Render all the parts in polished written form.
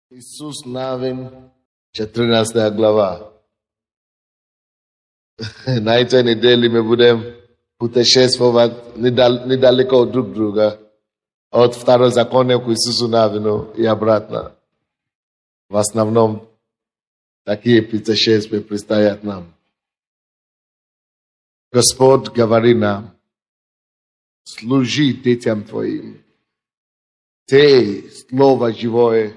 Иисус Навин, 14 глава. На этой неделе мы будем путешествовать недалеко друг друга от второзакония к Иисусу Навину и обратно. В основном такие путешествия предстоят нам. Господь говорит нам: служи детям Твоим. Ты, Слово живое,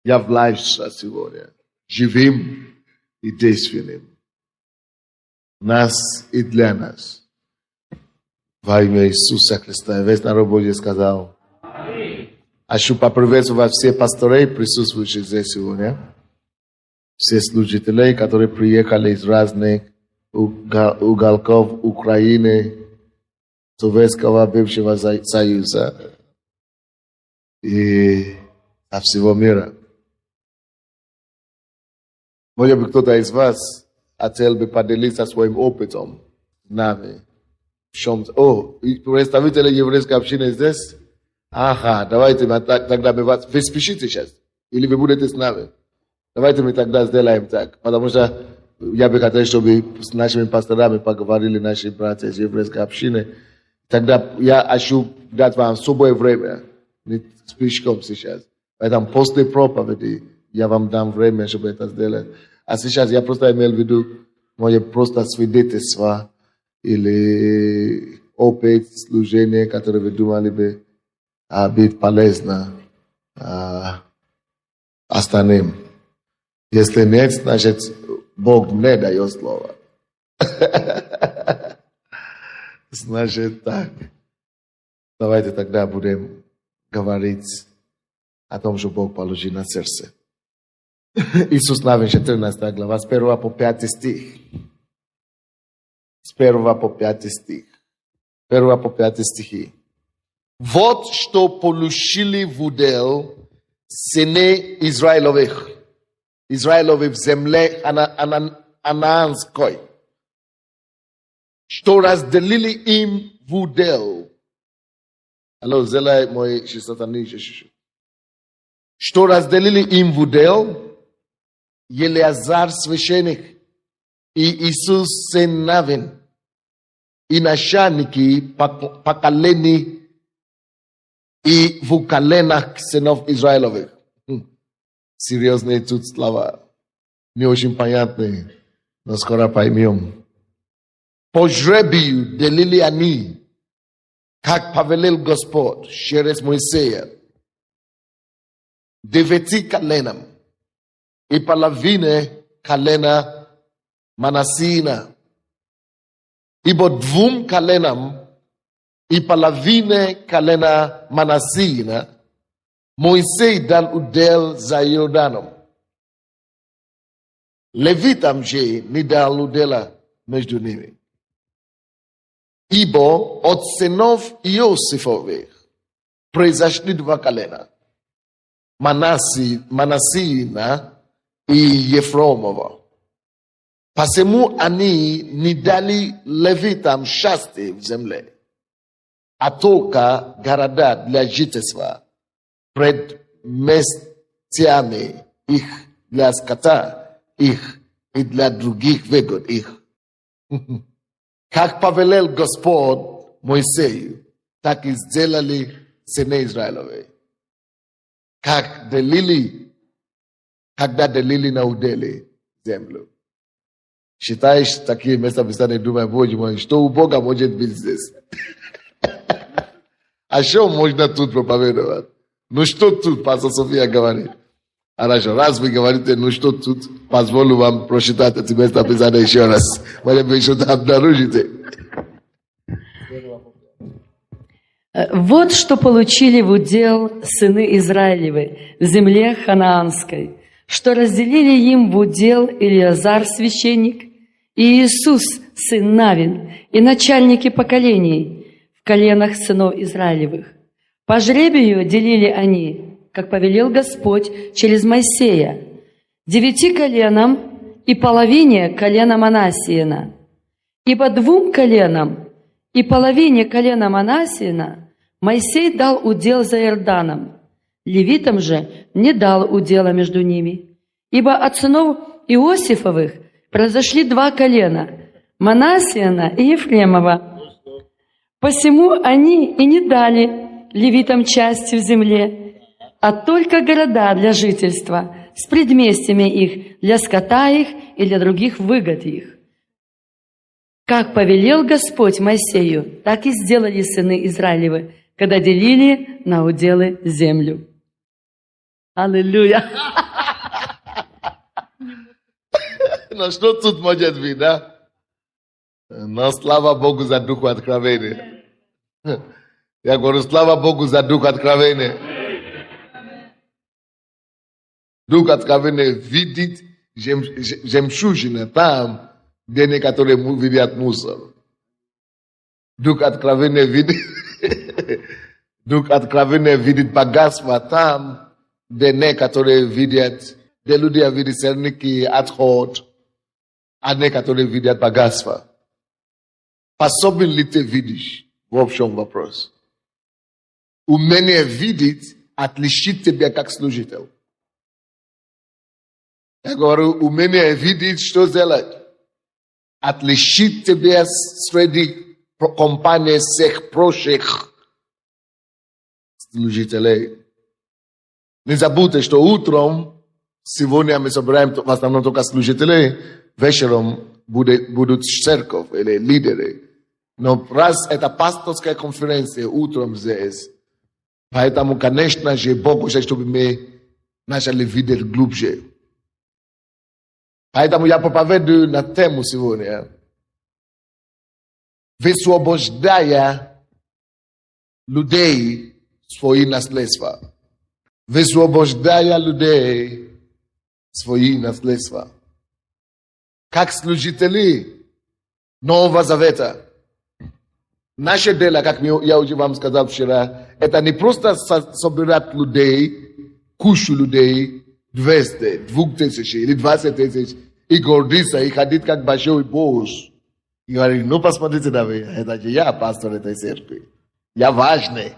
являешься сегодня живым и действенным. Нас и для нас. Во имя Иисуса Христа. Весь народ Божий сказал. Хочу поприветствовать всех пасторей, присутствующих здесь сегодня. Все служители, которые приехали из разных уголков Украины, Советского бывшего Союза и со всего мира. Может быть, кто-то из вас хотел бы поделиться своим опытом с нами. Представители еврейской общины здесь? Ага, давайте мы тогда вы спешите сейчас, или вы будете с нами. Давайте мы тогда сделаем так, потому что я бы хотел, чтобы с нашими пасторами поговорили наши братья из еврейской общины. Тогда я хочу дать вам особое время, не слишком сейчас. Поэтому после проповеди я вам дам время, чтобы это сделать. А сейчас я просто имел в виду мое просто свидетельство или опыт служения, которое вы думали бы быть полезно остальным. Если нет, значит, Бог не дает слово. Значит так. Давайте тогда будем говорить о том, что Бог положил на сердце. Иисус Навин, 14 глава, с 1 по 5 стих. С 1 по 5 стих. 1 по 5 стихи. Вот что получили в удел сыны Израиловых в земле Анаанской, что разделили им в удел. Алло, сделай мой шестотаниш. Что разделили им в удел Елеазар священник и Иисус сын Навин, и начальники поколений и в коленах сынов Израиловых. Серьезные тут слова. Не очень понятные, но скоро поймем. По жребию делили они, как повелел Господь через Моисея, 9 коленам и половине колена Манасина, ибо 2 коленам и половине колена Манасина Моисей дал удел за Иорданом. Левитам же не дал удела между ними. Ибо от сынов Иосифовых произошли 2 колена. Манасина и Ефромова. Посему они не дали левитам счастья в земле, а только города для жительства пред местями их, для скота их и для других выгод их. Как повелел Господь Моисею, так и сделали сыны Израиловы. Когда делили на уделе землю. Считаешь такие места Писания, думаю, Боже мой, что у Бога может быть здесь? А что можно тут проповедовать? Ну что тут, пастор София говорит? Хорошо, раз вы говорите, ну что тут, позволю вам прочитать эти места Писания еще раз. Может быть, что-то обнаружите. Вот что получили в удел сыны Израилевы в земле Ханаанской, что разделили им в удел Елеазар священник и Иисус сын Навин и начальники поколений в коленах сынов Израилевых. По жребию делили они, как повелел Господь через Моисея, 9 коленам и половине колена Манасиина, ибо 2 коленам и половине колена Манасиина Моисей дал удел за Иорданом, Левитам же не дал удела между ними. Ибо от сынов Иосифовых произошли два колена, Манассиина и Ефремова. Посему они и не дали левитам части в земле, а только города для жительства, с предместьями их, для скота их и для других выгод их. Как повелел Господь Моисею, так и сделали сыны Израилевы, когда делили на уделы землю. Аллилуйя! Ну что тут может быть, да? Но слава Богу за дух откровения. Я говорю, слава Богу за дух откровения. Дух откровения видит жемчужины там, где некоторые видят мусор. Дух откровения видит богатство там, где некоторые видят, где люди видят сорняки, отход, а некоторые видят богатство. Способен ли ты видишь? В чем вопрос? Умение видеть отличит тебя как служитель. Я говорю, умение видеть, что сделать? Отличит тебя среди компании всех прочих служителей. Не забудьте, что утром, сегодня мы собираем в основном только служителей, вечером будут церковь или лидеры. Но раз это пасторская конференция утром здесь, поэтому, конечно же, Бог хочет, чтобы мы начали видеть глубже. Поэтому я проповедую на тему сегодня. Высвобождая людей свои наследства. Высвобождая людей свои наследства. Как служители Нового Завета. Наше дело, как я уже вам сказал вчера, это не просто собирать людей, кучу людей, 200, 2000 или 20 тысяч, и гордиться, и ходить как большой босс. И говорить, ну посмотрите на меня, это же я пастор этой церкви. Я важный.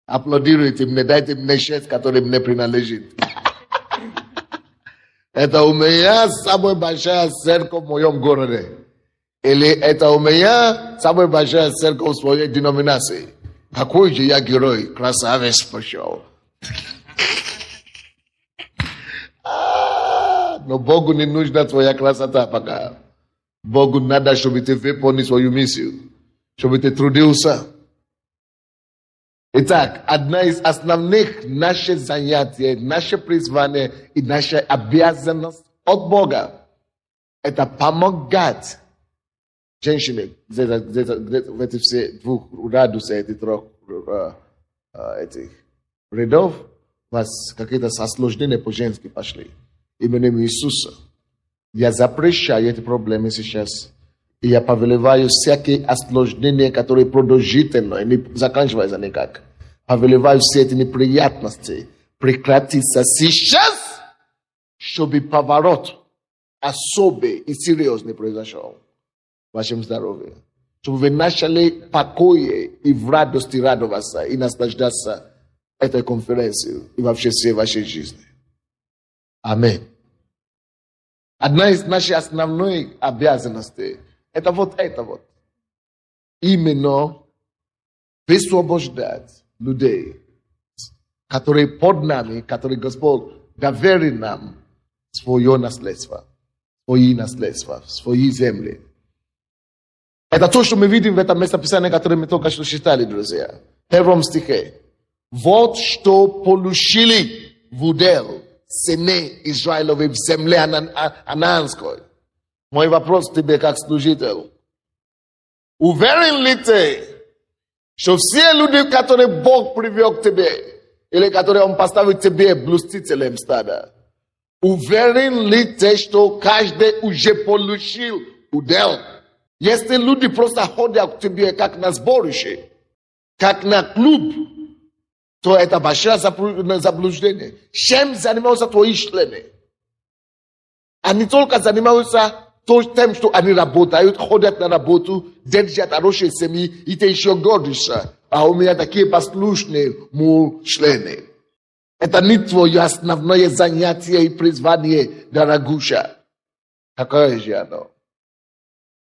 Аплодируйте мне, дайте мне честь, который мне принадлежит. Это у меня самая большая церковь в моем городе. Или это у меня самая большая церковь в своей деноминации. Какой же я герой, красавец пошел. Но Богу не нужна твоя красота пока. Богу надо, чтобы ты выполнил свою миссию. Чтобы ты трудился. Итак, одна из основных наших занятий, наше призвание и наша обязанность от Бога – это помогать женщине в этих все двух радусах, этих трех этих рядов, у вас какие-то осложнения по-женски пошли. Именем Иисуса. Я запрещаю эти проблемы сейчас. И я повелеваю всякие осложнения, которые продолжительно, не заканчиваются никак. Повелеваю все эти неприятности прекратиться сейчас, чтобы поворот особый и серьезный произошел в вашем здоровье. Чтобы вы начали покое и в радости радоваться и наслаждаться этой конференцией и вообще всей вашей жизни. Аминь. Одна из наших основных обязанностей – это вот. Именно высвобождать людей, которые под нами, которые Господь доверил нам свое наследство, свои земли. Это то, что мы видим в этом местописании, которое мы только что читали, друзья. В 1 стихе. Вот что получили в удел сыны Израилевы в земле Анаанской. Мой вопрос тебе, как служитель. Уверен ли ты, что все люди, которые Бог привел к тебе, или которые Он поставил тебе блюстителем стада, уверен ли ты, что каждый уже получил удел? Если люди просто ходят к тебе, как на сборище, как на клуб, то это большое заблуждение. Чем занимаются твои члены? Они только занимаются тем, что они работают, ходят на работу, держат хорошие семьи, и ты еще гордишься. А у меня такие послушные члены. Это не твое основное занятие и призвание, дорогуша. Какое же оно?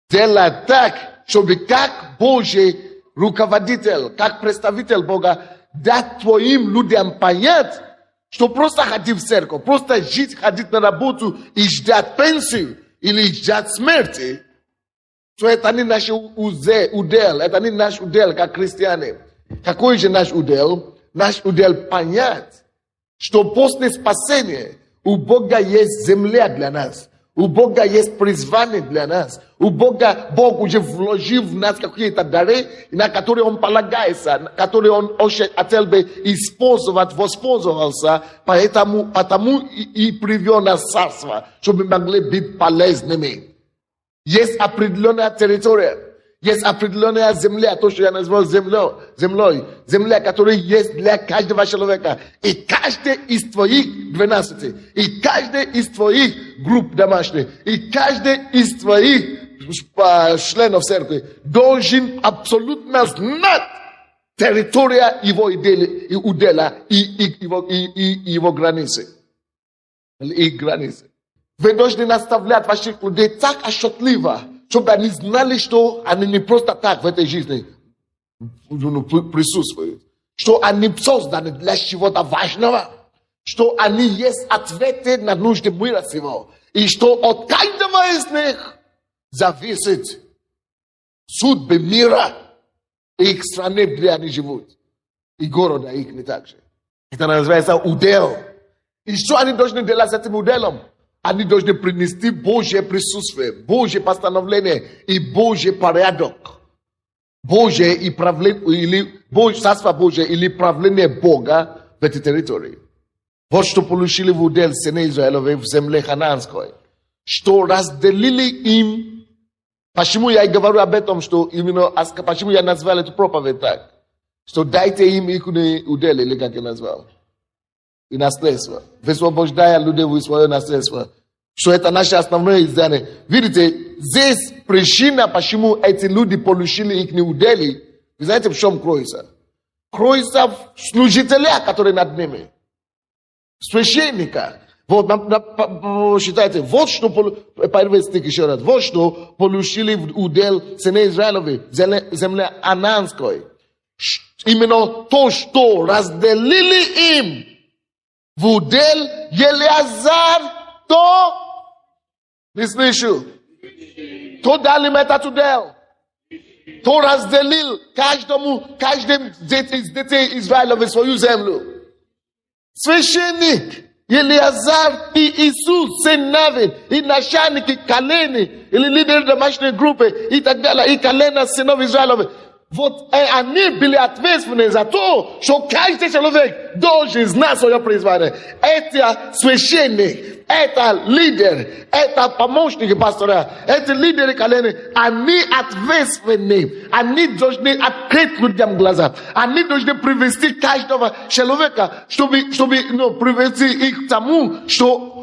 Делай так, чтобы как Божий руководитель, как представитель Бога, дать твоим людям понять, что просто ходить в церковь, просто жить, ходить на работу и ждать пенсию или ждать смерти, что это не наш удел, это не наш удел, как христиане. Какой же наш удел? Наш удел понять, что после спасения у Бога есть земля для нас. У Бога есть призвание для нас. У Бога, Бог уже вложил в нас какие-то дары, на которые Он полагается, на которые Он хотел бы использовать, воспользовался, потому и привел нас в царство, чтобы могли быть полезными. Есть определенная территория, есть определенная земля, то, что я назвал землей, земля, которая есть для каждого человека. И каждый из твоих 12, и каждый из твоих групп домашних, и каждый из твоих членов церкви должен абсолютно знать территорию его удела и его границы. И границы. Вы должны наставлять ваших людей так отчетливо, чтобы они знали, что они не просто так в этой жизни присутствуют, что они созданы для чего-то важного, что они есть ответы на нужды мира сего, и что от каждого из них зависит судьба мира и их страны, где они живут, и города их не так же. Это называется удел. И что они должны делать с этим уделом? Они должны принести Божье присутствие, Божье постановление и Божий порядок. Божье и правление, или Царство Божье или правление Бога в этой территории. Вот что получили в удел сыны Израилевы в земле ханаанской. Что разделили им. Почему я и говорю об этом, что именно, почему я назвал эту проповедь так? Что дайте им их удел, или как я назвал. И наследство. Высвобождая людей в свое наследство. Что это наше основное издание. Видите, здесь причина, почему эти люди получили их удели. Вы знаете, в чем кроется? Кроется в служителя, которые над ними. Священника. Вот, считайте, вот что, первый стих еще раз. Вот что получили в удел сыны Израилевы, земля Ананской. Именно то, что разделили им в удел Елеазар, то не слышу. То дали им этот удел. То разделил каждому из детей Израилевы свою землю. Священник Елеазар и Иисус, сын Навин, и начальники колени, или лидеры домашней группы, и так далее, и колена сынов Израилевых. Вот они были ответственны за то, что каждый человек должен знать свое призвание. Это священник, это лидер, это помощники пастора, это лидеры колени. Они ответственны. Они должны открыть людям глаза. Они должны привести каждого человека, чтобы привести их к тому, что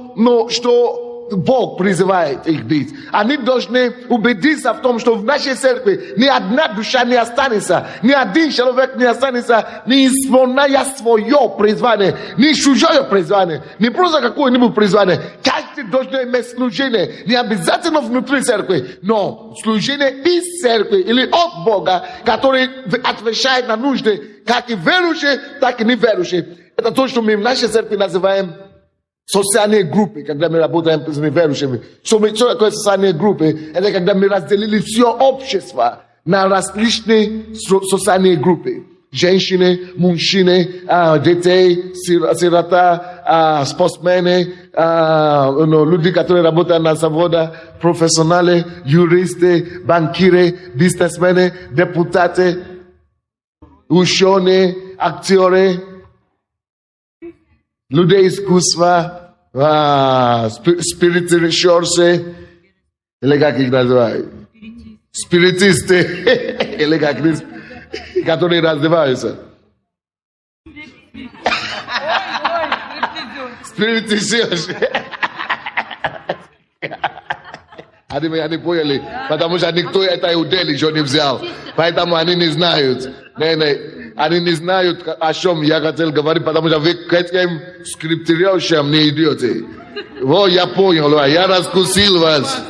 Бог призывает их быть. Они должны убедиться в том, что в нашей церкви ни одна душа не останется, ни один человек не останется, не исполняя свое призвание, не чужое призвание, не просто какое-нибудь призвание. Каждый должен иметь служение, не обязательно внутри церкви, но служение из церкви или от Бога, который отвечает на нужды, как и верующие, так и неверующие. Это то, что мы в нашей церкви называем социальные группы, когда мы работаем с неверующими. Что такое социальные группы? Это когда мы разделили все общество на различные социальные группы. Женщины, мужчины, детей, сирота, спортсмены, люди, которые работают на заводах, профессионалы, юристы, банкиры, бизнесмены, депутаты, ученые, актеры, люди искусства, спиритуальщики, или как их называют? Спиритисты, или как которые раздеваются. Спиритисты. Они не поняли, потому что никто это удел еще не взял. Поэтому они не знают. они не знают, о чем я хотел говорить, потому что вы к этим скриптирующим не идете. Вот я понял, я раскусил вас.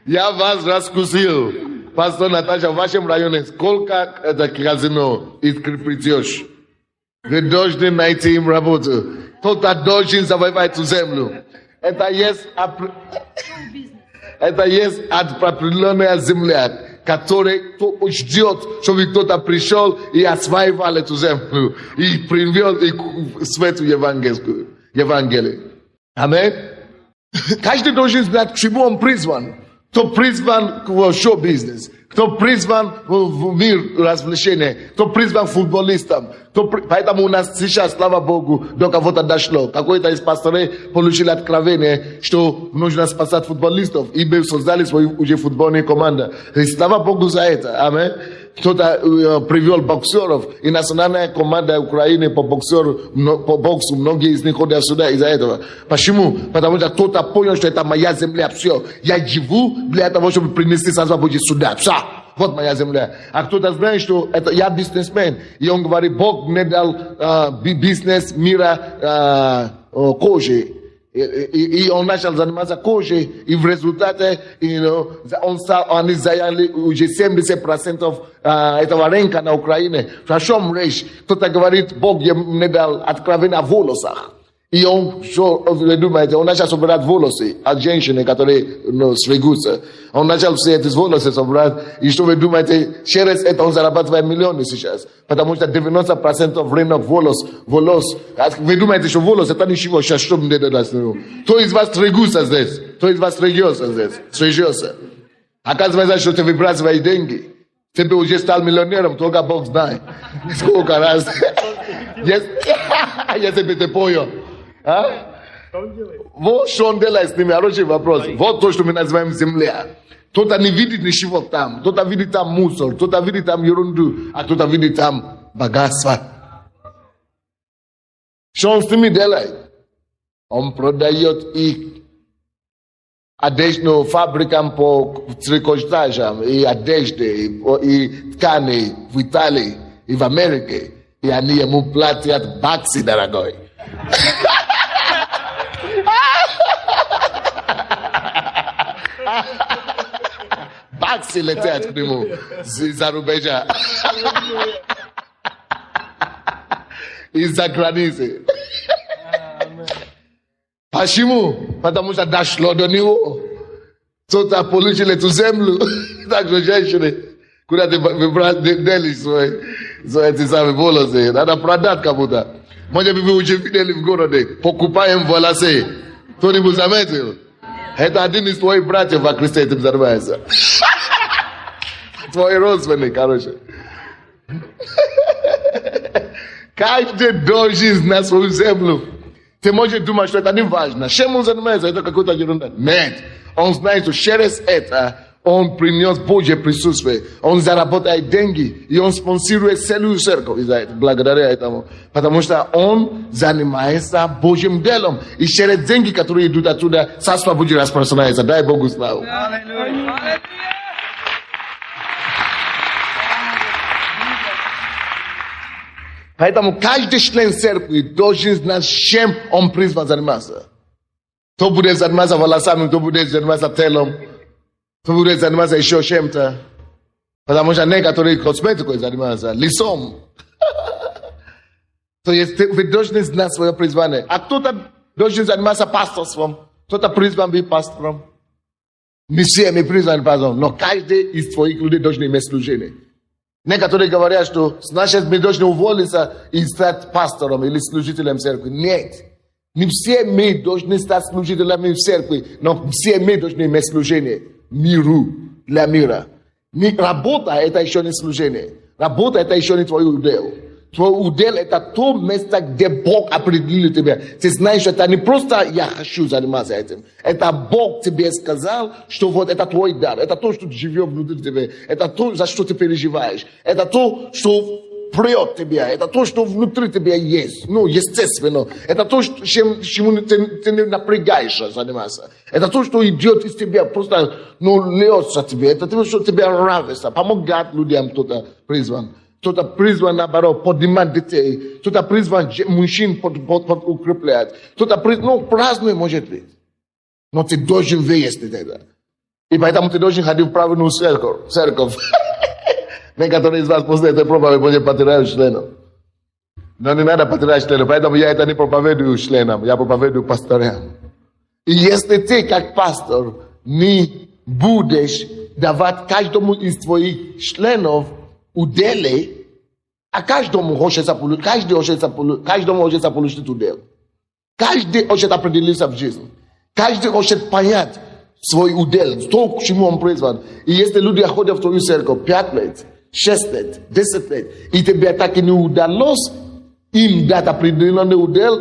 Я вас раскусил. Пастор Наташа, в вашем районе сколько это казино и скрипитешь? Вы должны найти им работу. Кто-то должен завоевать эту землю. Это есть определенная земля, которая ждет, чтобы кто-то пришел и осваивал эту землю и привел свету Евангелие. Аминь. Каждый должен знать, к чему он призван. Кто призван в шоу-бизнес, кто призван в мир развлечения, кто призван футболистом. Поэтому у нас сейчас, слава Богу, до кого-то дошло. Какой-то из пасторов получил откровение, что нужно спасать футболистов. И мы создали свою уже футбольную команду. И слава Богу за это. Аминь. Кто-то привел боксеров, и национальная команда Украины по боксу, многие из них ходят сюда из-за этого. Почему? Потому что кто-то понял, что это моя земля, все. Я живу для того, чтобы принести Царство Божье сюда. Все. Вот моя земля. А кто-то знает, что это я бизнесмен. И он говорит, Бог мне дал бизнес мира кожи. И он начал заниматься кожей, и в результате они заняли уже 70% этого рынка на Украине. О чем речь? Кто-то говорит, Бог мне дал откровение о волосах. И он, что вы думаете, он начал собирать волосы от женщины, которые стригутся. Он начал все эти волосы собирать. И что вы думаете, через это он зарабатывает миллионы сейчас. Потому что 90% рынок волос. Вы думаете, что волос это ничего, сейчас что мне дадут? Кто из вас стригутся здесь? Кто из вас стригется здесь? Стрижется. Оказывается, что ты выбрасываешь деньги. Ты бы уже стал миллионером, только Бог знает. Сколько раз. Если бы ты понял. Вот что он делает с ними, хороший вопрос. Вот то, что мы называем земля. Кто-то не видит ничего там, кто-то видит там мусор, кто-то видит там ерунду, а кто-то видит там богатство. Что он с ними делает? Он продает их одежду фабрикам по трикотажам, и одежды, и ткани в Италии, и в Америке. И они ему платят баксы, дорогой. Баксы летят к нему из-за рубежа. Из-за границы. Почему? Потому что дошло до него. Кто-то получил эту землю. Так что женщины, куда ты выбрали эти самые волосы, надо продать кому-то. Может быть, вы уже видели в городе, покупаем волосы. Кто-нибудь заметил? Это один из твоих братьев во Христе этим занимается. Твой родственник, короче. Каждый должен знать свою землю. Ты можешь думать, что это не важно. Чем он занимается? Это какой-то ерунда. Нет. Он знает, что через это он принес Божье присутствие. Он заработает деньги. И он спонсирует целую церковь. Благодаря этому. Потому что он занимается Божьим делом. И через деньги, которые идут оттуда, Царство Божье распространяется. Дай Богу славу. Поэтому каждый член церкви должен знать, чем он призван заниматься. Кто будет заниматься волосами, кто будет заниматься телом, кто будет заниматься еще чем-то. Потому что некоторые косметикой занимаются, лицом. То есть вы должны знать свое призвание. А кто-то должен заниматься пасторством, кто-то призван быть пастором. Не все мы призваны пастором, но каждый из твоих людей должен иметь служение. Некоторые говорят, что значит мы должны уволиться и стать пастором или служителем церкви. Нет. Не все мы должны стать служителями в церкви, но все мы должны иметь служение миру, для мира. Работа – это еще не служение. Работа – это еще не твой удел. Твой удел – это то место, где Бог определил тебя. Ты знаешь, что это не просто я хочу заниматься этим. Это Бог тебе сказал, что вот это твой дар. Это то, что живет внутри тебя. Это то, за что ты переживаешь. Это то, что прет тебя, это то, что внутри тебя есть. Ну, естественно. Это то, чему ты не напрягаешься заниматься. Это то, что идет из тебя, просто, ну, льется тебе. Это то, что тебе нравится. Помогать людям кто-то призван. Кто-то призван, наоборот, поднимать детей. Кто-то призван мужчин укреплять. Кто-то призван, ну, разное может быть. Но ты должен выяснить это. И поэтому ты должен ходить в правильную церковь. Некоторые из вас после этой проповеди потеряют членов. Но не надо потерять членов. Поэтому я это не проповедую членам. Я проповедую пасторам. И если ты, как пастор, не будешь давать каждому из твоих членов удели, а каждому хочется получить удел. Каждый хочет определиться в жизни. Каждый хочет понять свой удел, то, к чему он призван. И если люди ходят в твою церковь 5 лет, 6 лет, 10 лет, и тебе так и не удалось им дать определенный удел,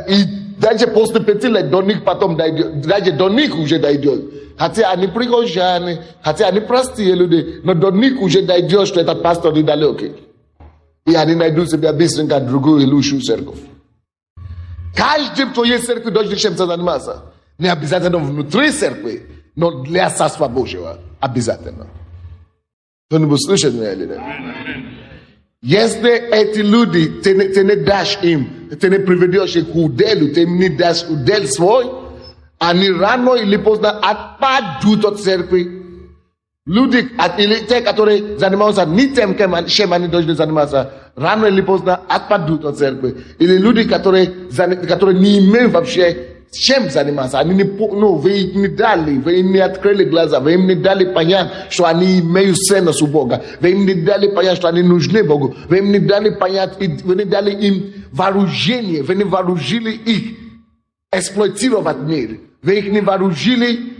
и даже после 5 лет до них потом дойдет, даже до них уже дойдет. Хотя они прихожане, хотя они простые люди, но до них уже дойдет, что этот пастор недалекий. И они найдут себе быстренько другую и лучшую церковь. Каждый в твоей церкви должен чем-то заниматься. Не обязательно внутри церкви, но для Царства Божьего обязательно. Кто-нибудь слышит меня или нет? Если эти люди, ты не дашь им, ты не приведешь их к уделу, ты не дашь удел свой, они рано или поздно отпадут от церкви. Люди, или те, которые занимаются не тем, чем они должны заниматься, рано или поздно отпадут от церкви. Или люди, которые не имеют вообще чем заниматься. Они вы им не дали, вы им не открыли глаза, вы им не дали понять, что они имеют ценность у Бога. Вы им не дали понять, что они нужны Богу. Вы им не дали понять, вы не дали им вооружение, вы не вооружили их эксплуатировать мир. Вы их не вооружили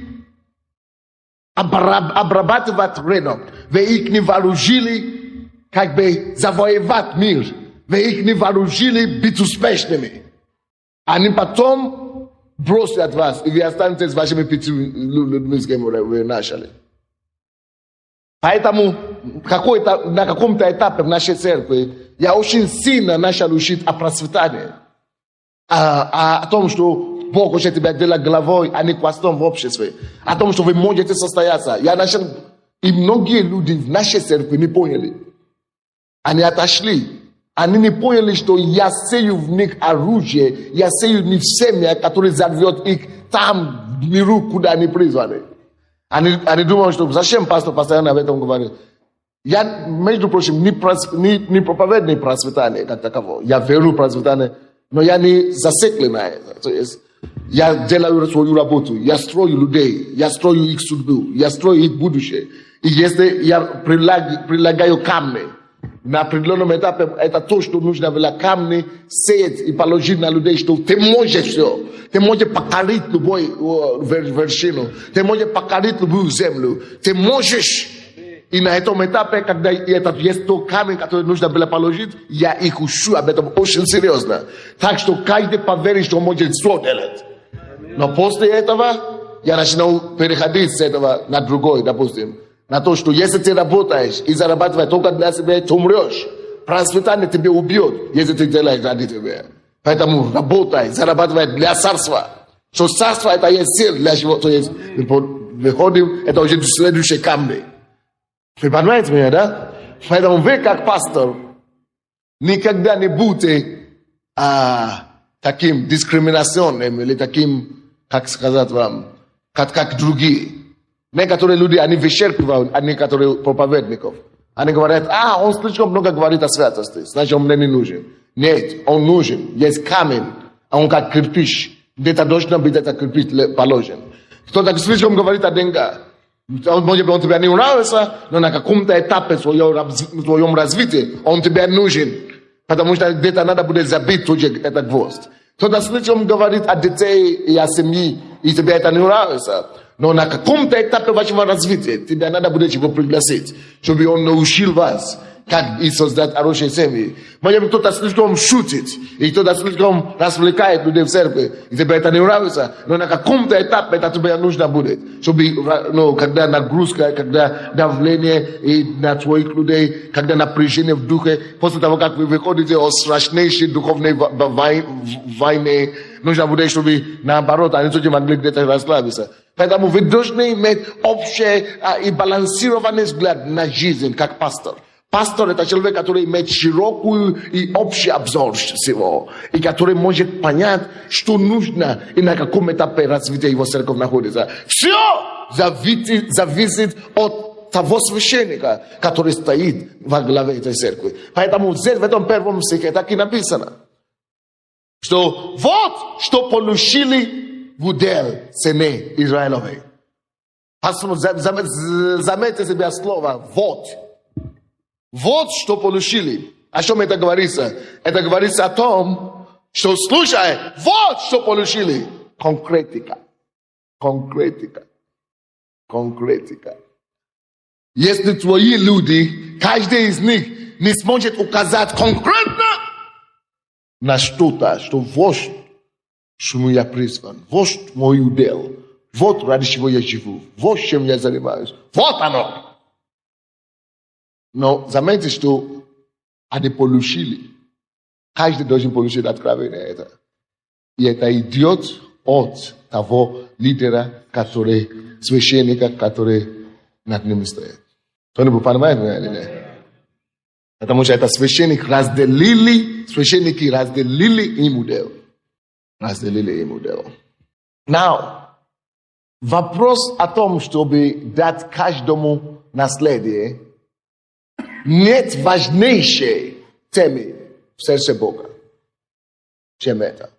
обрабатывать рынок. Вы их не вооружили как бы завоевать мир. Вы их не вооружили быть успешными. Они потом бросят вас, и вы останетесь с вашими 5 людьми, с кем вы начали. Поэтому на каком-то этапе в нашей церкви я очень сильно начал учить о процветании. О том, что Бог хочет тебя делать главой, а не хвостом в обществе. О том, что вы можете состояться. Я начал, и многие люди в нашей церкви не поняли. Они отошли. Они не поняли, что я сею в них оружие, я сею в них семя, которое взорвет их там, в миру, куда они призваны. Они думают, что зачем пастор постоянно об этом говорит. Я, между прочим, не проповедник процветания как такового. Я верю в процветание, но я не зациклен на это. То есть, я делаю свою работу, я строю людей, я строю их судьбу, я строю их будущее. И если я прилагаю камни, на определенном этапе это то, что нужно было камни сеять и положить на людей, что ты можешь все. Ты можешь покорить любую вершину, ты можешь покорить любую землю, ты можешь. И на этом этапе, когда есть тот камень, который нужно было положить, я их учу об этом очень серьезно. Так что каждый поверит, что может все делать. Но после этого я начинал переходить с этого на другой, допустим. На то, что если ты работаешь и зарабатываешь только для себя, ты умрешь. Процветание тебя убьет, если ты делаешь ради тебя. Поэтому работай, зарабатывай для царства. Что царство это есть цель для чего. То есть выходим, это уже следующий камень. Вы понимаете меня, да? Поэтому вы, как пастор, никогда не будете таким дискриминационным или таким, как сказать вам, как другие. Некоторые люди, они вычеркивают, а некоторые проповедников. Они говорят, он слишком много говорит о святости, значит, он мне не нужен. Нет, он нужен. Есть камень, а он как кирпич. Где-то должно быть этот кирпич положен. Кто-то слишком говорит о деньгах. Может быть, он тебе не нравится, но на каком-то этапе в своем развитии он тебе нужен. Потому что где-то надо будет забить тоже этот гвоздь. Кто-то слишком говорит о детей и о семье, и тебе это не нравится. Но на каком-то этапе вашего развития тебе надо будет его пригласить, чтобы он научил вас, как и создать хорошие семьи. Может быть, кто-то слишком шутит, и кто-то слишком развлекает людей в церкви, и тебе это не нравится, но на каком-то этапе это тебе нужно будет, чтобы, когда нагрузка, когда давление и на твоих людей, когда напряжение в духе, после того, как вы выходите от страшнейшей духовной войны, нужно будет, чтобы наоборот, они тоже могли где-то расслабиться. Поэтому вы должны иметь общий и балансированный взгляд на жизнь, как пастор. Пастор – это человек, который имеет широкую и общий обзор всего, и который может понять, что нужно и на каком этапе развития его церковь находится. Все зависит от того священника, который стоит во главе этой церкви. Поэтому здесь, в этом первом стихе, так и написано, что вот что получили в удел сыны Израилевой. Заметьте себе слово «вот». Вот что получили. О чем это говорится? Это говорится о том, что, слушай, вот что получили. Конкретика. Конкретика. Конкретика. Если твои люди, каждый из них не сможет указать конкретно на что-то, что вот чему я призван, вот мой удел, вот ради чего я живу, вот чем я занимаюсь, вот оно. Но заметьте, что они получили. Каждый должен получить откровение это. И это идет от того лидера, который, священника, который над ним стоит. Кто-нибудь понимает меня или нет? Потому что это священники разделили им удел. Разделили им удел. Now, вопрос о том, чтобы дать каждому наследие, нет важнейшей темы в сердце Бога, чем это.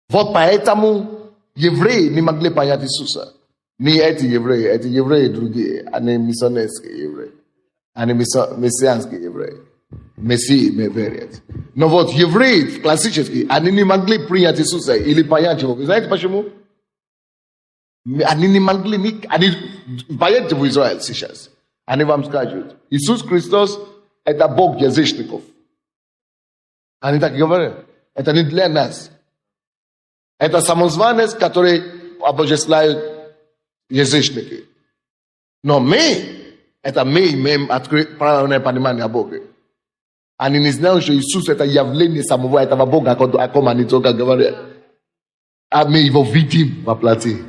Вот поэтому евреи не могли понять Иисуса. Не эти евреи другие, они миссионерские евреи, они мессианские евреи. Мессии верят. Но вот евреи классические, они не могли принять Иисуса или понять его. Вы знаете почему? Они не могли, поедете в Израиль сейчас. Они вам скажут, Иисус Христос – это Бог язычников. Они так говорят. Это не для нас. Это самозванец, который обожествляют язычники. Но мы имеем правильное понимание о Боге. Они не знают, что Иисус – это явление самого этого Бога, о ком они только говорят. А мы его видим воплоти.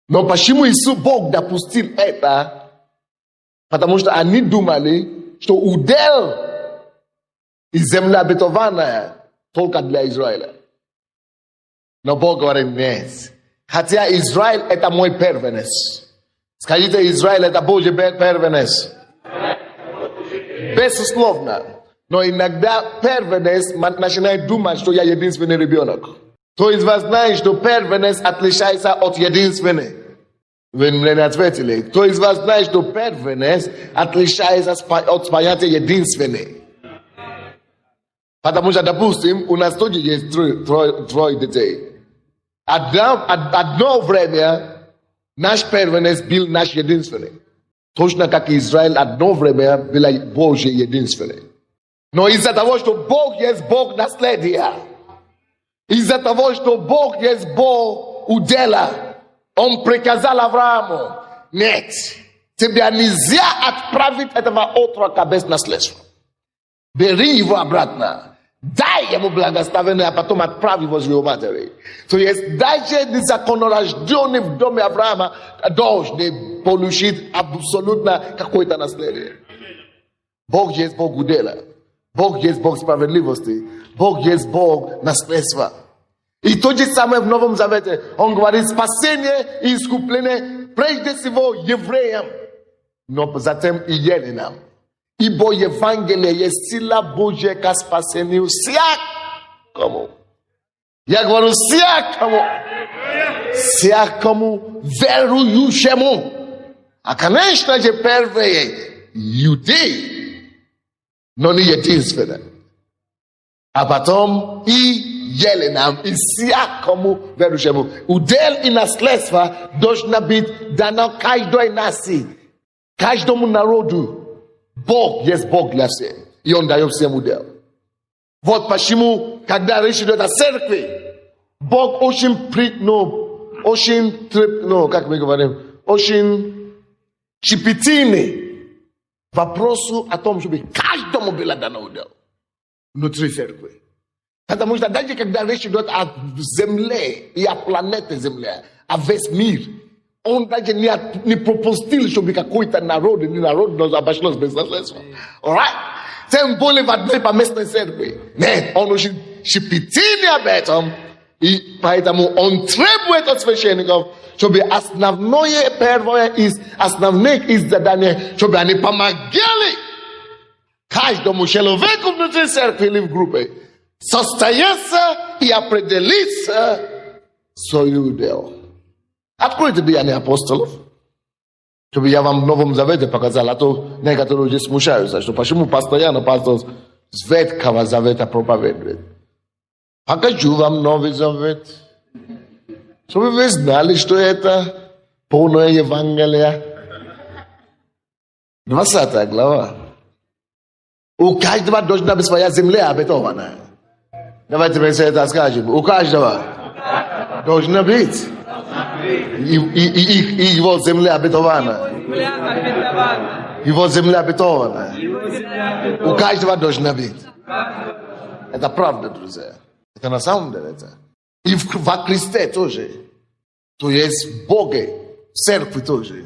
Но почему Иисус Бог допустил это? Потому что они думали, что удел и земля обетованная только для Израиля. Но Бог говорит, нет. Хотя Израиль это мой первенец. Скажите, Израиль это Божий первенец. Безусловно. Но иногда первенец начинает думать, что я единственный ребенок. Кто из вас знает, что первенец отличается от единственного? Вы мне не ответили. Кто из вас знает, что первенец отличается от понятия единственный? Потому что, допустим, у нас тоже есть трое детей. Одно время наш первенец был наш единственный. Точно как Израиль одно время был Божий единственный. Но из-за того, что Бог есть Бог наследия, из-за того, что Бог есть Бог удела, Он приказал Аврааму, нет, тебя нельзя отправить этого отрока без наследства. Бери его обратно, дай ему благословение, а потом отправь его с его матери. То есть даже незаконнорожденный в доме Авраама должен получить абсолютно какое-то наследие. Бог есть Бог удела. Бог есть Бог справедливости. Бог есть Бог наследства. И то же самое в Новом Завете. Он говорит спасение и искупление прежде всего евреям, но затем и еленам. Ибо Евангелие есть сила Божья к спасению всякому. Я говорю всякому верующему. А конечно же первые иудеи, но не единственное. А потом и еленам, и всякому верующему. Удел и наследство должно быть дано каждой нации, каждому народу. Бог есть Бог для всех. И Он дает всем удел. Вот почему, когда речь идет о церкви, Бог очень, как мы говорим, очень щепетильный к вопросу о том, чтобы каждому было дано удел внутри церкви. Потому что даже когда речь идет о Земле и о планете Земля, о весь мир, Он даже не пропустил, чтобы какой-то народ или народ обошлось без наследства. Тем более в одной поместной церкви. Нет, Он очень щепетильный об этом, и поэтому Он требует от священников, чтобы основное, первое из основных из заданий, чтобы они помогали каждому человеку внутри церкви или в группе состояться и определиться свой удел. Откройте Деяния апостолов, чтобы я вам в Новом Завете показал, а то некоторые уже смущаются, что почему постоянно пастор с Ветхого Завета проповедует. Покажу вам Новый Завет, чтобы вы знали, что это полное Евангелие. 20 глава. У каждого должна быть своя земля обетованная. Давайте мы это скажем. У каждого должна быть. И его земля обетована. Его земля обетована. У каждого должна быть. Это правда, друзья. Это на самом деле это. И во Христе тоже. То есть в Боге, в церкви тоже.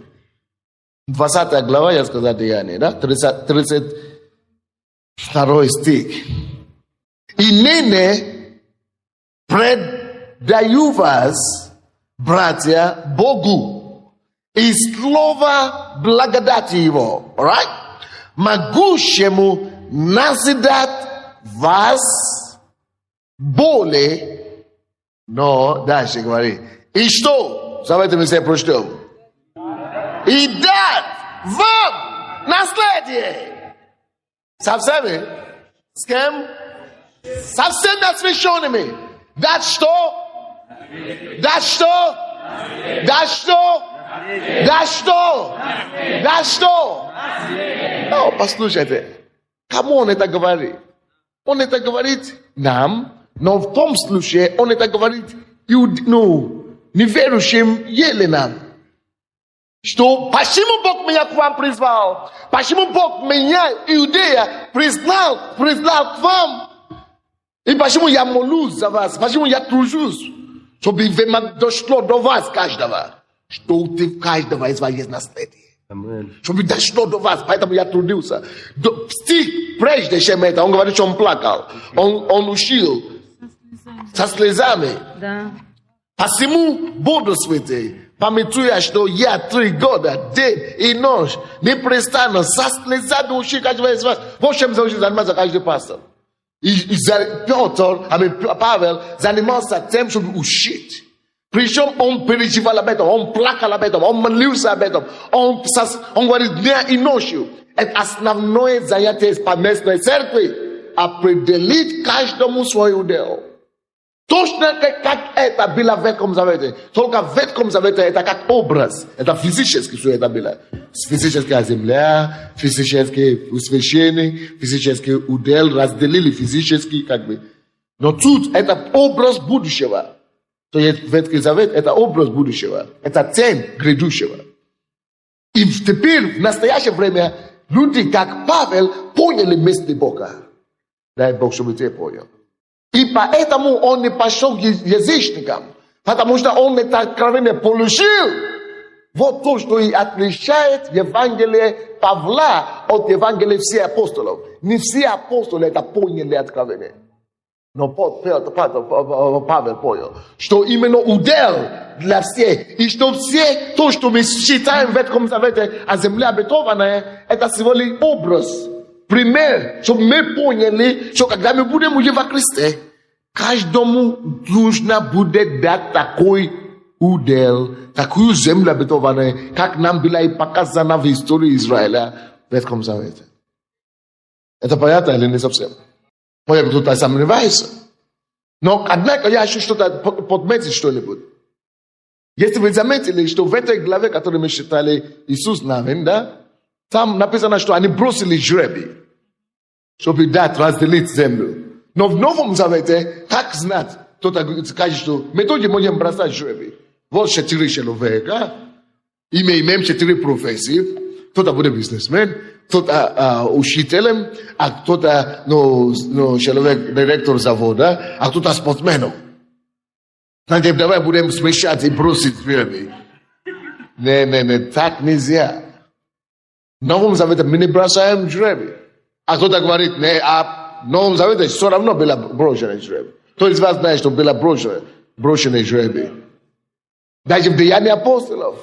20 глава, я сказал, Деяния, да? 32 стих. И ныне предаю вас, братья, Богу и слово благодати Его, right? Могущему назидать вас более, но дальше говорит. И что? Давайте мы все прочтем. И дать вам наследие. Со всеми? С кем? Со всеми освященными. Дать что? Дать что? Дать что? Дать что? Дать что? Ну, послушайте. Кому он это говорит? Он это говорит нам, но в том случае он это говорит неверующим еленам. Что почему Бог меня к вам призвал? Почему Бог меня, Иудея, признал к вам? И почему я молюсь за вас? Почему я тружусь? Чтобы дошло до вас каждого. Что у каждого из вас есть наследие. Чтобы дошло до вас, поэтому я трудился. Стих прежде, чем это, он говорит, что он плакал. Он учил со слезами. Да. Посему бодрствуйте, памятуя, что я 3 года, день и ночь, непрестанно со слезами учил каждого из вас. Вот чем занимается каждый пастор. И Павел занимался тем, чтобы учить. Причем он переживал об этом, он плакал об этом, он молился об этом, он говорит дня и ночью. Это основное занятие поместной церкви. Определить каждому свой удел. Точно как это было в Ветхом Завете. Только в Ветхом Завете это как образ. Это физически все это было. Физическая земля, физический священник, физический удел разделили физически как бы. Но тут это образ будущего. То есть Ветхий Завет это образ будущего. Это тень грядущего. И теперь в настоящее время люди как Павел поняли мысли Бога. Дай Бог, чтобы ты понял. И поэтому он не пошел к язычникам, потому что он это откровение получил. Вот то, что и отличает Евангелие Павла от Евангелия всех апостолов. Не все апостолы это поняли откровение. Но Павел понял, что именно удел для всех. И что все то, что мы считаем в Ветхом Завете о земле обетованной, это всего лишь образ. Пример, чтобы мы поняли, что когда мы будем уже во Христе, каждому нужно будет дать такой удел, такую землю обетованную, как нам было и показано в истории Израиля в Ветхом Завете. Это понятно или не совсем? Может быть, кто-то сомневается. Но, однако, я хочу что-то подметить что-нибудь. Если вы заметили, что в этой главе, которую мы читали, Иисус Навин, да? Tam napisane, що вони бросили жребій, щоб дати розділити землю. Но в Новом Завете, как знать, кто-то скажет, что мы тоже можем бросать жребий. Вот 4 человека, имеем 4 профессии, кто-то будет бизнесмен, кто-то учителем, а кто-то человек, директор завода, а кто-то спортсменом. Значит, давай будем смешать и бросить жребий. Не, так нельзя. В Новом Завете мы не бросаем жребий. А кто-то говорит, в Новом Завете все равно было брошенное жребий. Кто из вас знает, что было брошенное жребий? Даже в Деянии апостолов.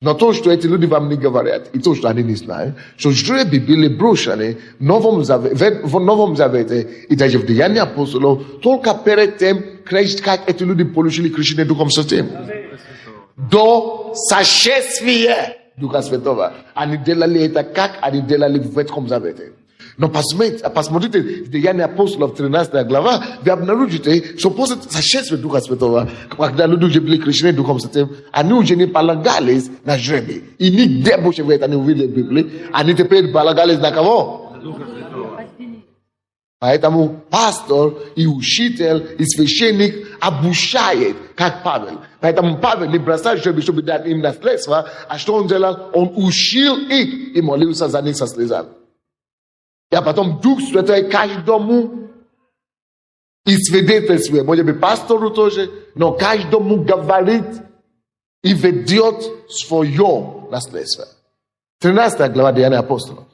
Но то, что эти люди вам не говорят, и то, что они не знают, что жребий были брошены в Новом Завете, и даже в Деянии апостолов, только перед тем, как эти люди получили крещение Духом Святым. До сошествия Духа Святого. Они делали это, как они делали в Ветхом Завете. Но посмотрите, в Деянии апостолов, 13 глава, вы обнаружите, что после сошествия Духа Святого, когда люди уже были крещены Духом Святым, они уже не полагались на жребий. И нигде больше вы это не увидели в Библии. Они теперь полагались на кого? Поэтому пастор и учитель, и священник обучает, как Павел. Поэтому Павел не бросал жребий, чтобы дать им наследство, а что он делал? Он учил их и молился за них со слезами. А потом Дух Святой каждому и свидетельствует. Может быть, пастору тоже, но каждому говорит и ведет свое наследство. 13 глава Деяния апостолов.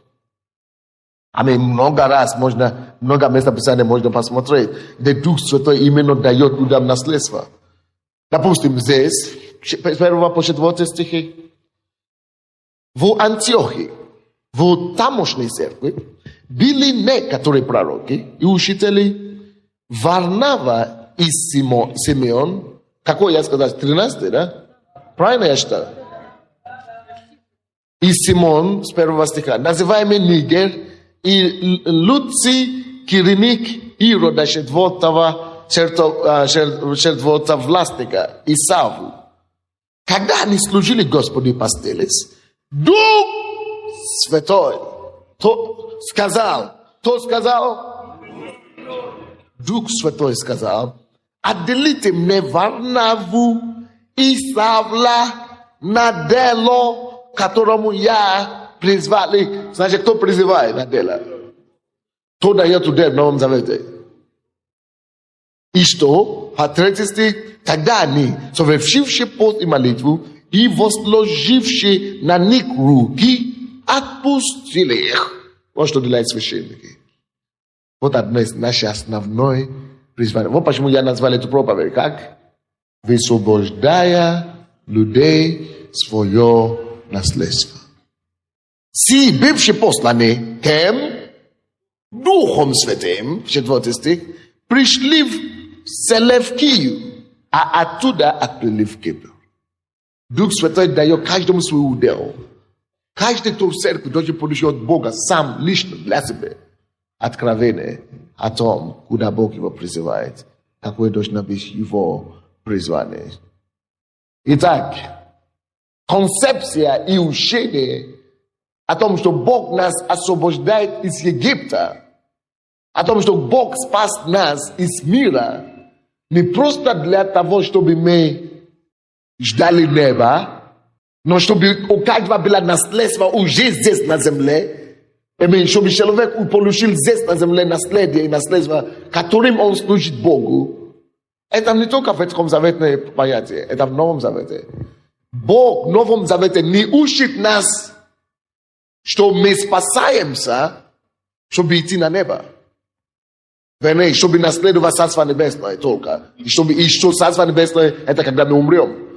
Много раз можно, много мест Писания можно посмотреть, где Дух Святой именно дает людям наследство. Допустим, здесь, 1 по 4 стихи, в Антиохии, в тамошней церкви, были некоторые пророки и учители Варнава и Симеон. Какой я сказал? 13, да? Правильно я считаю? И Симон, с 1 стиха, называемый Нигер, и Луций, Кириник, Ирода, властника, и Савл. Когда они служили Господу и постились, Дух Святой сказал, Дух Святой сказал, отделите мне Варнаву и Савла на дело, которому я призвали. Значит, кто призывает на дело? Кто дает туда в Новом Завете? И что? По 3 стих, тогда они, совершившие пост и молитву, и возложившие на них руки, отпустили их. Вот что делают священники. Вот одно из наших основных призваний. Вот почему я назвал эту проповедь как? Высвобождая людей свое наследство. Си, бывшие посланы кем? Духом Святым, 4 стих, пришли в Селевкию, а оттуда отплыли в Кипр. Дух Святой дает каждому свой удел. Каждый, кто в церкви, должен получить от Бога сам лично для себя откровение о том, куда Бог его призывает, какое должно быть его призвание. Итак, концепция и учение о том, что Бог нас освобождает из Египта, о том, что Бог спас нас из мира, не просто для того, чтобы мы ждали неба, но чтобы у каждого было наследство уже здесь на земле, чтобы человек получил здесь на земле наследие и наследство, которым он служит Богу. Это не только в Ветхом Завете понятие, это в Новом Завете. Бог в Новом Завете не учит нас, что мы спасаемся, чтобы идти на небо. Вернее, чтобы наследовать Царство Небесное только. И что Царство Небесное, это когда мы умрем.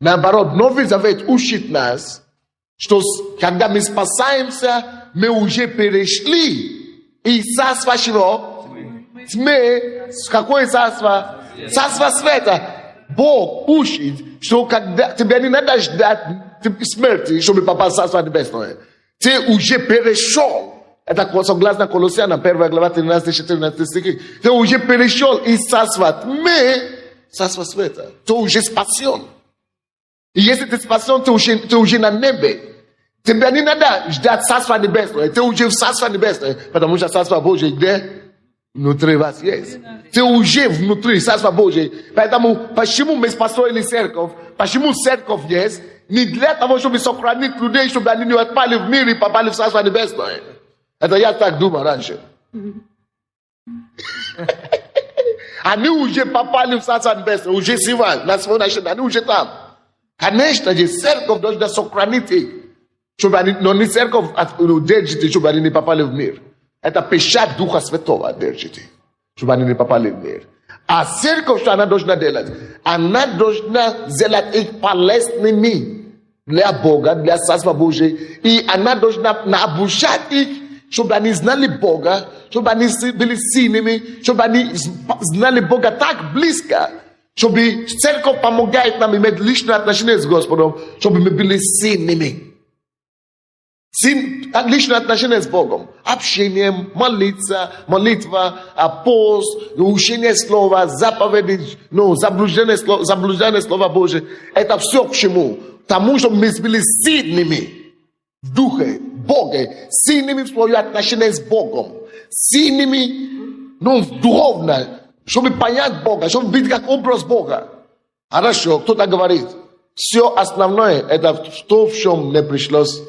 Наоборот, Новый Завет учит нас, что когда мы спасаемся, мы уже перешли из Царства чего? Тьмы. Какое царство? Царство света. Бог учит, что когда тебе не надо ждать смерти, чтобы попасть в Царство Небесное. Ты уже перешел. Это согласно Колоссянам, 1 глава 13-14 стихи. Ты уже перешел из царства тьмы в царство света. Ты уже спасен. И если ты спасен, ты уже на небе. Тебе не надо ждать Царства Небесного. Ты уже в Царстве Небесном, потому что Царство Божие где? Внутри вас есть. Ты уже внутри Царства Божьего. Поэтому почему мы построили церковь? Почему церковь есть? Не для того, чтобы сохранить людей, чтобы они не отпали в мир и попали в Царство Небесное. Это я так думал раньше. Они уже попали в Царство Небесное, уже сегодня, на сегодняшний день, они уже там. Конечно же, церковь должна сохранить их, чтобы они, но не церковь держит, чтобы они не попали в мир. Это печать Духа Святого держите, чтобы они не попали в мир. А церковь, что она должна делать? Она должна сделать их полезными для Бога, для Царства Божьего. И она должна обучать их, чтобы они знали Бога, чтобы они были сильными, чтобы они знали Бога так близко, чтобы церковь помогает нам иметь личное отношение с Господом, чтобы мы были сильными. Личное отношение с Богом. Общение, молитва, пост, учение слова, заповеди, заблуждение слова Божьего. Это все к чему? Тому, чтобы мы были сильными в духе Бога, сильными в своем отношении с Богом, сильными, духовно, чтобы понять Бога, чтобы быть как образ Бога. Хорошо, кто-то говорит, все основное, это то, в чем не пришлось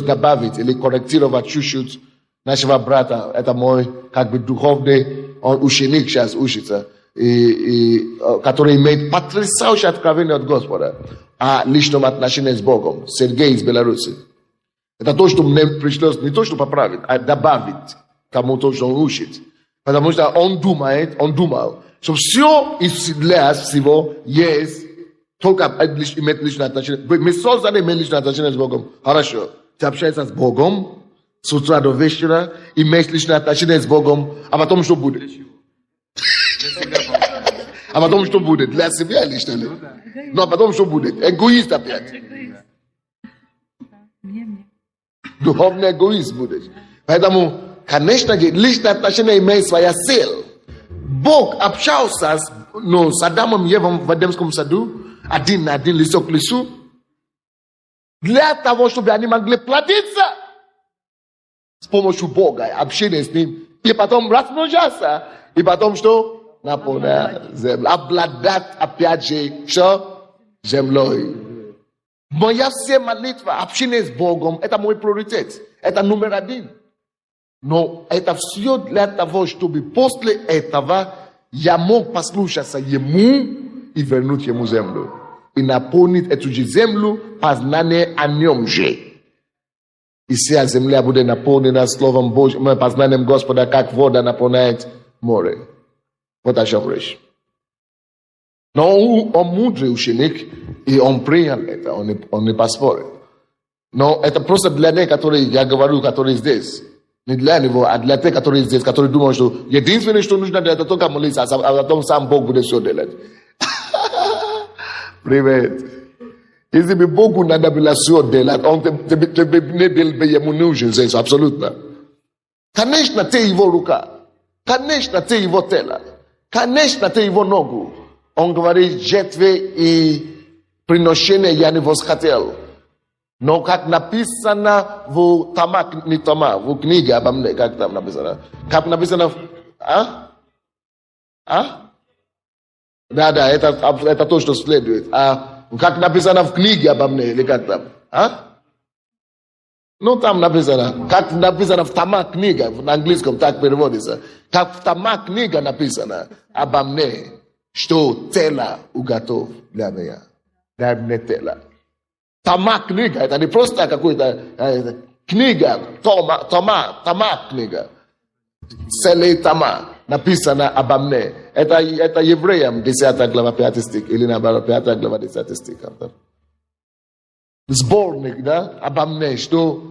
добавить или корректировать чуть-чуть нашего брата. Это мой, духовный, он ученик сейчас учится, который имеет потрясающее откровение от Господа о личном отношении с Богом. Сергей из Беларуси. Это то, что мне пришлось не то, что поправить, а добавить тому то, что он учит. Потому что он думал, что все для всего есть только иметь личное отношение. Мы созданы иметь личное отношение с Богом. Хорошо. Ты общаешься с Богом с утра до вечера, имеешь личное отношение с Богом, а потом что будет? А потом что будет? Для себя лично. Ну а потом что будет? Эгоист опять. Духовный эгоист будет. Поэтому, конечно, личное отношение имеет своя цель. Бог общался с Адамом и Евой в Эдемском саду, один на один, лицо к лицу, для того, чтобы они могли плодиться с помощью Бога, общение с Ним, и потом размножаться, и потом что? Наполнять землю, обладать опять же, что? Землей. Моя вся молитва, общение с Богом, это мой приоритет, это номер один. Но это все для того, чтобы после этого я мог послушаться Ему и вернуть Ему землю. И наполнить эту же землю познание о Нем же. И вся земля будет наполнена Словом Божьим, познанием Господа, как вода наполняет море. Вот о чем речь. Но он мудрый ученик, и он принял это, он не поспорит. Но это просто для них, которые, я говорю, которые здесь. Не для него, а для тех, которые здесь, которые думают, что единственное, что нужно делать, это только молиться, а потом сам Бог будет все делать. Привет. Если бы Богу надо было все делать, он тебе не делал бы ему нужен здесь, абсолютно. Конечно, ты его рука. Конечно, ты его тело. Конечно, ты его ногу. Он говорит, жертвы и приношения я не восхотел. Но как написано в в книге обо мне, как там написано? Как написано Да, это то, что следует. Как написано в книге обо мне, или как там? Ну, там написано, как написано в Тома книга, на английском так переводится. Как в Тома книга написано обо мне, что тело уготов для меня. Дай мне тело. Тома книга, это не просто какой-то книга, Тома книга. Целый Тома написано обо мне. Это евреям 10 глава 5 стих, или наоборот 5 глава 10 стих. Сборник, да, обо мне, что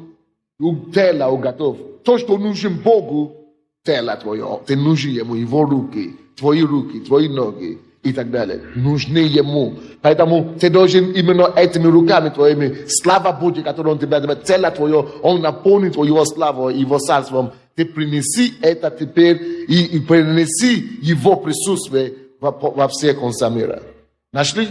тело уготов. То, что нужен Богу, тело твое, ты нужен Ему, Его руки, твои ноги и так далее. Нужны Ему. Поэтому ты должен именно этими руками твоими, слава Божья, которую Он тебе дает, тело твое, Он наполнит Его славу, Его царством. Ты принеси это теперь и принеси Его присутствие во всех концах мира. Нашли?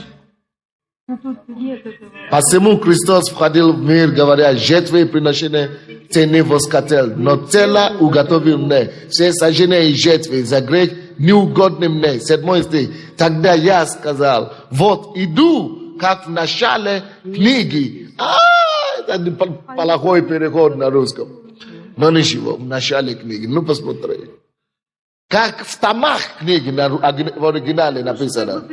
Посему Христос входил в мир, говоря: «Жетвы и приношения ты не воскотел, но тело уготовил мне. Все сожжения и жетвы за грех неугодны мне». 7 стих. Тогда я сказал: вот иду, как в начале книги. Это плохой переход на русском. Но ничего, в начале книги. Ну, посмотри. Как в томах книги в оригинале написано.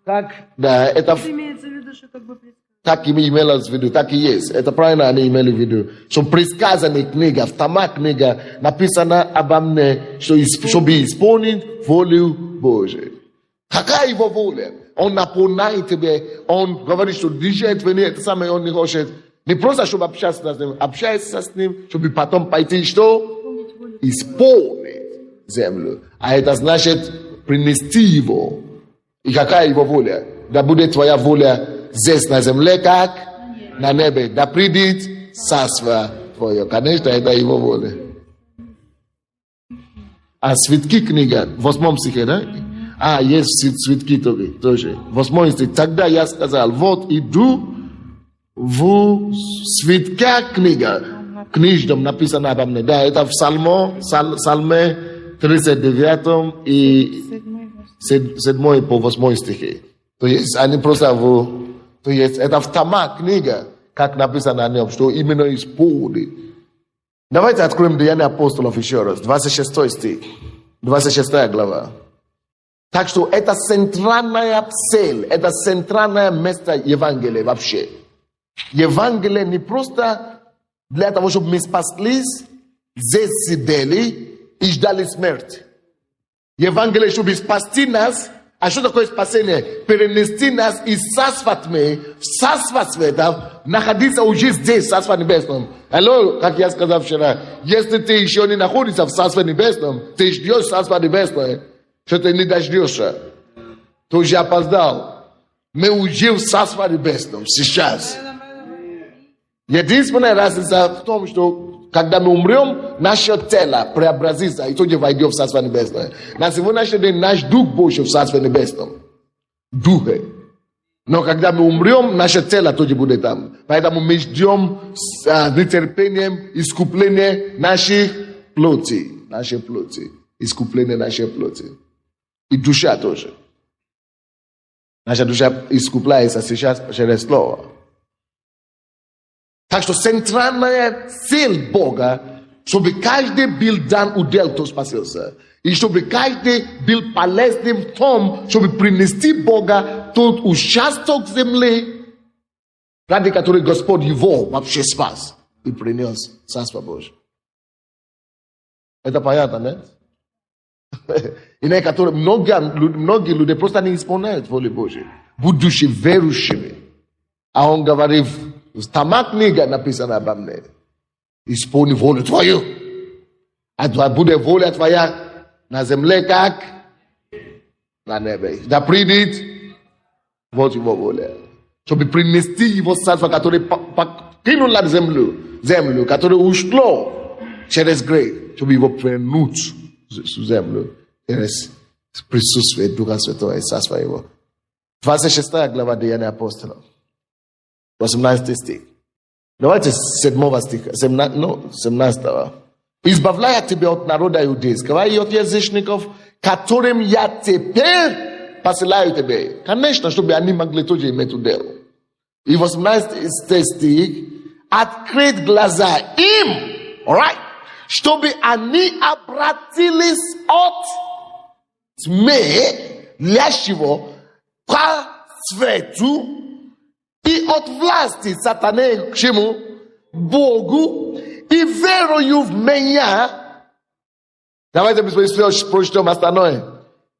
Как? Да, это... Имеется в виду, что как бы предсказано. Так и имелось в виду, так и есть. Это правильно они имели в виду. Что предсказанная книга, в томах книга написана обо мне, чтобы исполнить волю Божию. Какая его воля? Он напоминает тебе, он говорит, что движет в ней, это самое он не хочет. Не просто, чтобы общаться с ним, общается с ним, чтобы потом пойти что? Исполнить землю. А это значит принести его. И какая его воля? Да будет твоя воля здесь на земле, как на небе. Да придет царство твое. Конечно, это его воля. А свитки книга, в 8 стихе, да? Есть свитки тоже. 8 стих. Тогда я сказал: вот иду в свитках книга. Книжном написано обо мне. Да, это в Псалме 39 и 7 по 8 стихи. То есть они просто то есть это в тома книга, как написано о нем, что именно исполнит. Давайте откроем Деяния апостолов еще раз. 26 стих. 26 глава. Так что это центральная цель, это центральное место Евангелия вообще. Евангелие не просто для того, чтобы мы спаслись, здесь сидели и ждали смерти. Евангелие, чтобы спасти нас. А что такое спасение? Перенести нас из царства тьмы в царство света, находиться уже здесь, в царстве небесном. Алло, как я сказал вчера, если ты еще не находишься в царстве небесном, ты ждешь царство небесное, что ты не дождешься, ты уже опоздал. Мы уже в царстве небесном сейчас. Единственная разница в том, что когда мы умрем, наше тело преобразится и тоже войдет в Царство Небесное. На сегодняшний день наш Дух Божий в Царстве Небесном. Духе. Но когда мы умрем, наше тело тоже будет там. Поэтому мы ждем с нетерпением искупления наших плоти. Нашей плоти. Искупление нашей плоти. И душа тоже. Наша душа искупляется сейчас через Слово. Так что центральная цель Бога, чтобы каждый был дан удел, кто спасился. И чтобы каждый был полезным в том, чтобы принести Бога тот участок земли, ради которой Господь его вообще спас и принес Царство Божие. Это понятно, нет? И некоторые, многие люди просто не исполняют волю Божию, будучи верующими. А он говорит, в тома книга написана обо мне. Исполни волю твою. А будет воля твоя на земле, как на небе. Да придет вот его воля. Чтобы принести его царство, которое покинул на землю, которое ушло через грех, чтобы его вернуть в землю через присутствие Духа Святого и царства его. 26 глава Деяния апостолов. 18 стих. Давайте с 7 стиха, 17. «Избавляя тебя от народа иудейского и от язычников, которым я теперь посылаю тебе». Конечно, чтобы они могли тоже иметь удел. И 18 стих. «Открыть глаза им, right, чтобы они обратились от тьмы, лящего, к свету, и от власти сатаны к чему? Богу, и верою в меня». Давайте мы прочтем остальное.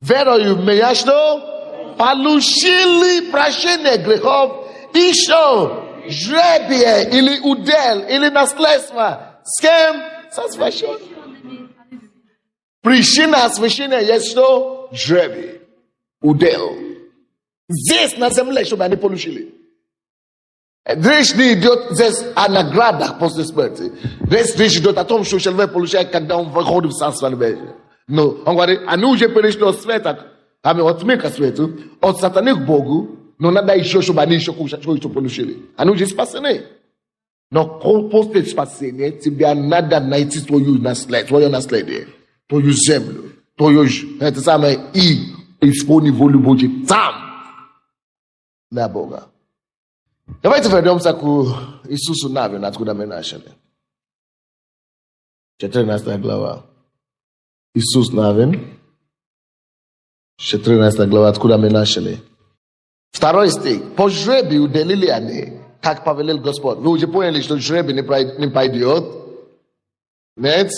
Верою в меня, что? Получили прощение грехов, и что? Жребие, или удел, или наследство. С кем? Со священником. Причина освящения есть что? Жребие, удел. Здесь на земле, чтобы они получили. Речь не идет здесь о наградах после смерти. Речь идет о том, что человек получает, когда он выходит в Царство Небесное. Но он говорит, они уже перешли от света, от тьмы к свету, от сатаны к Богу, não nada isso sobre isso com isso pelo Chile. A não diz passa nem. Não composto de passa nem, se bem nada naiti to you na slide, to you na slide. To you zemlo, to you, tu sabe e expone volume de tam. Na boga. Давайте вернемся к Иисусу Навину, откуда мы начали. 14 глава. Иисус Навин. 14 глава, откуда мы начали. 2 стих. По жребию делили они, как повелел Господь. Вы уже поняли, что жребий не пойдет? Нет?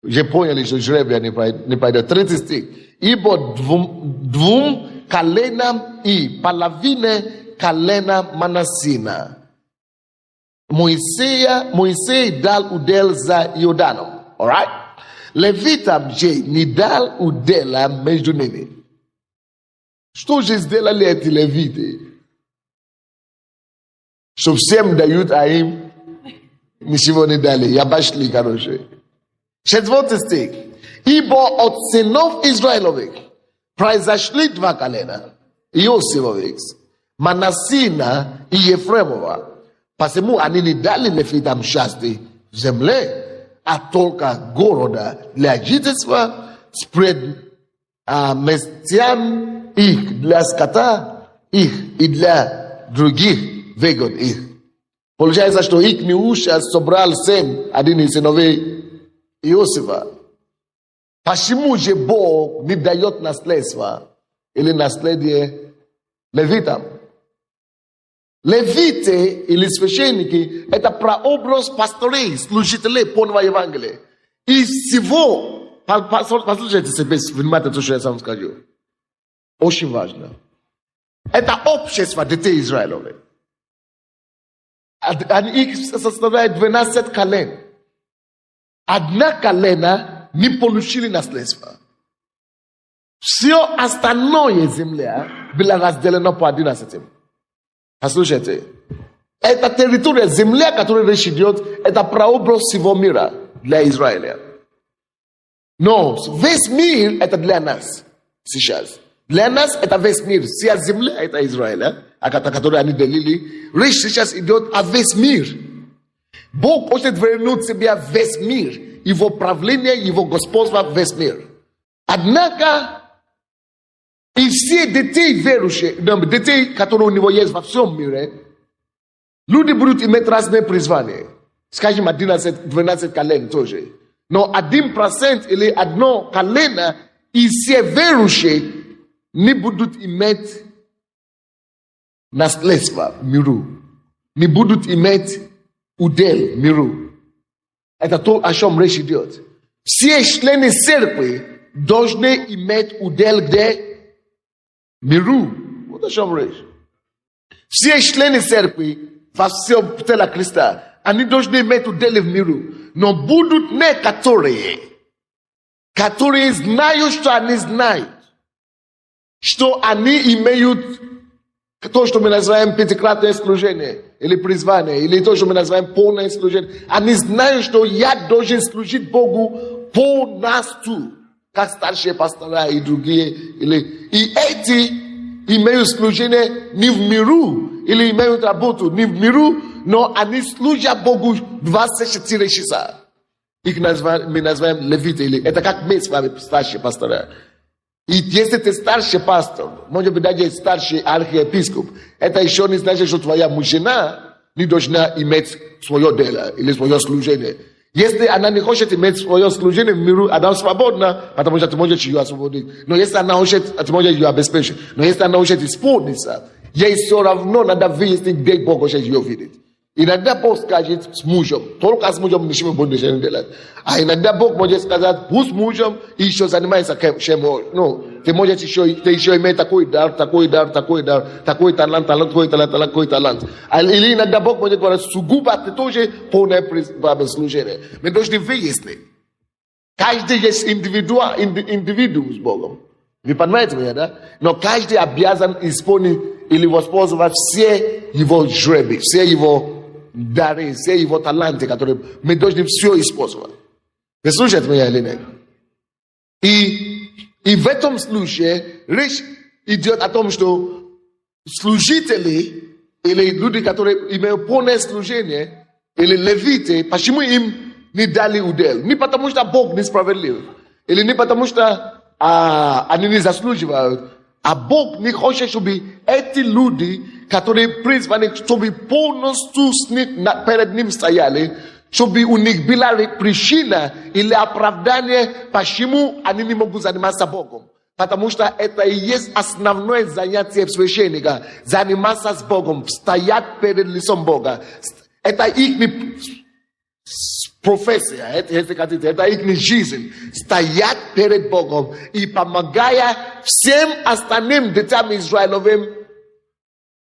Уже поняли, что жребий не пойдет. 3 стих. Ибо двум коленам и половине колена Манасина. Моисей дал удел за Иорданом. Alright? Левитам же не дал удела между ними. Что же сделали эти левиты? Что всем дают, а им ничего не дали. Я пошли, короче. 4 стих. Ибо от сынов Израиловых произошли два колена. Иосифовых. Манасина и Ефремова. Посему они не дали левитам части в земле, а только города для жительства, местян их для скота их и для других выгод их. Получается, что их неуша собрал сын один из сыновей Иосифа. Почему же Бог не дает наследство или наследие левитам? Левиты или священники – это прообраз пастырей, служителей полного Евангелия. И всего, послушайте себе внимательно то, что я сам скажу. Очень важно. Это общество детей Израилевых. Их составляет 12 колен. Одна колена не получили наследство. Все остальное земля было разделено по 11. Послушайте, эта территория, земля, которая речь идет, это прообраз всего мира для Израиля. Но весь мир это для нас сейчас. Для нас это весь мир. Вся земля это Израиля, которую они делили. Речь сейчас идет о весь мир. Бог хочет вернуть себе весь мир, его правление, его господство в весь мир. Однако и все детей верующие, детей, которые у него есть во всем мире, люди будут иметь разные призвания. Скажем, 11-12 колен тоже. Но 1% или одно колено и все верующие не будут иметь наследство миру. Не будут иметь удел миру. Это то, о чем речь идет. Все члены церкви должны иметь удел где? Миру. Вот о чем речь. Все члены церкви во всем теле Христа, они должны иметь удел в миру. Но будут некоторые, которые знают, что они знают, что они имеют то, что мы называем пятикратное служение, или призвание, или то, что мы называем полное служение. Они знают, что я должен служить Богу полностью, как старшие пастора и другие. И эти имеют служение не в миру, или имеют работу не в миру, но они служат Богу 24 часа. Их мы называем левиты, или это как мы с вами старшие пастора. И если ты старший пастор, может быть даже старший архиепископ, это еще не значит, что твоя мужчина не должна иметь свое дело или свое служение. Если она не хочет иметь свое служение в миру, она свободна, потому что ты можешь ее освободить. Но если она хочет, ты можешь ее обеспечить. Но если она хочет исполниться, ей все равно надо выяснить, где Бог хочет ее видеть. Иногда Бог скажет с мужем, только с мужем ничего не будет делать. А иногда Бог может сказать, будь с мужем и еще занимается чем. Ну, ты можешь еще иметь такой дар, такой талант. Или иногда Бог может говорить, сугубо ты тоже полное служение. Мы должны выяснить. Каждый есть индивидуум с Богом. Вы понимаете меня, да? Но каждый обязан исполнить или воспользоваться все его жребий, все его дары, все его таланты, которые мы должны все использовать. Вы слушаете меня или нет? И в этом случае речь идет о том, что служители или люди, которые имеют полное служение, или левиты, почему им не дали удел? Не потому что Бог несправедлив, или не потому что они не заслуживают, а Бог не хочет, чтобы эти люди, которые призваны, чтобы полностью перед ним стояли, чтобы у них была причина или оправдание, почему они не могут заниматься Богом. Потому что это и есть основное занятие священника. Заниматься с Богом, стоять перед лицом Бога. Это их профессия, если хотите, это их жизнь. Стоять перед Богом и помогая всем остальным детям Израилевым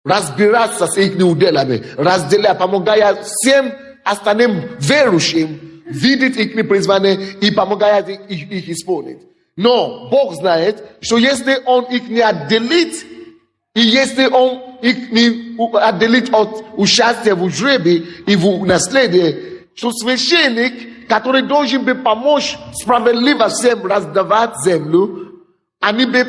разбираться с их уделами, разделяя, помогая всем остальным верующим видеть их призвание и помогая их исполнить. Но Бог знает, что если Он их не отделит, и если Он их не отделит от участия в жребии и в наследии, что священник, который должен бы помочь справедливо всем раздавать землю, они бы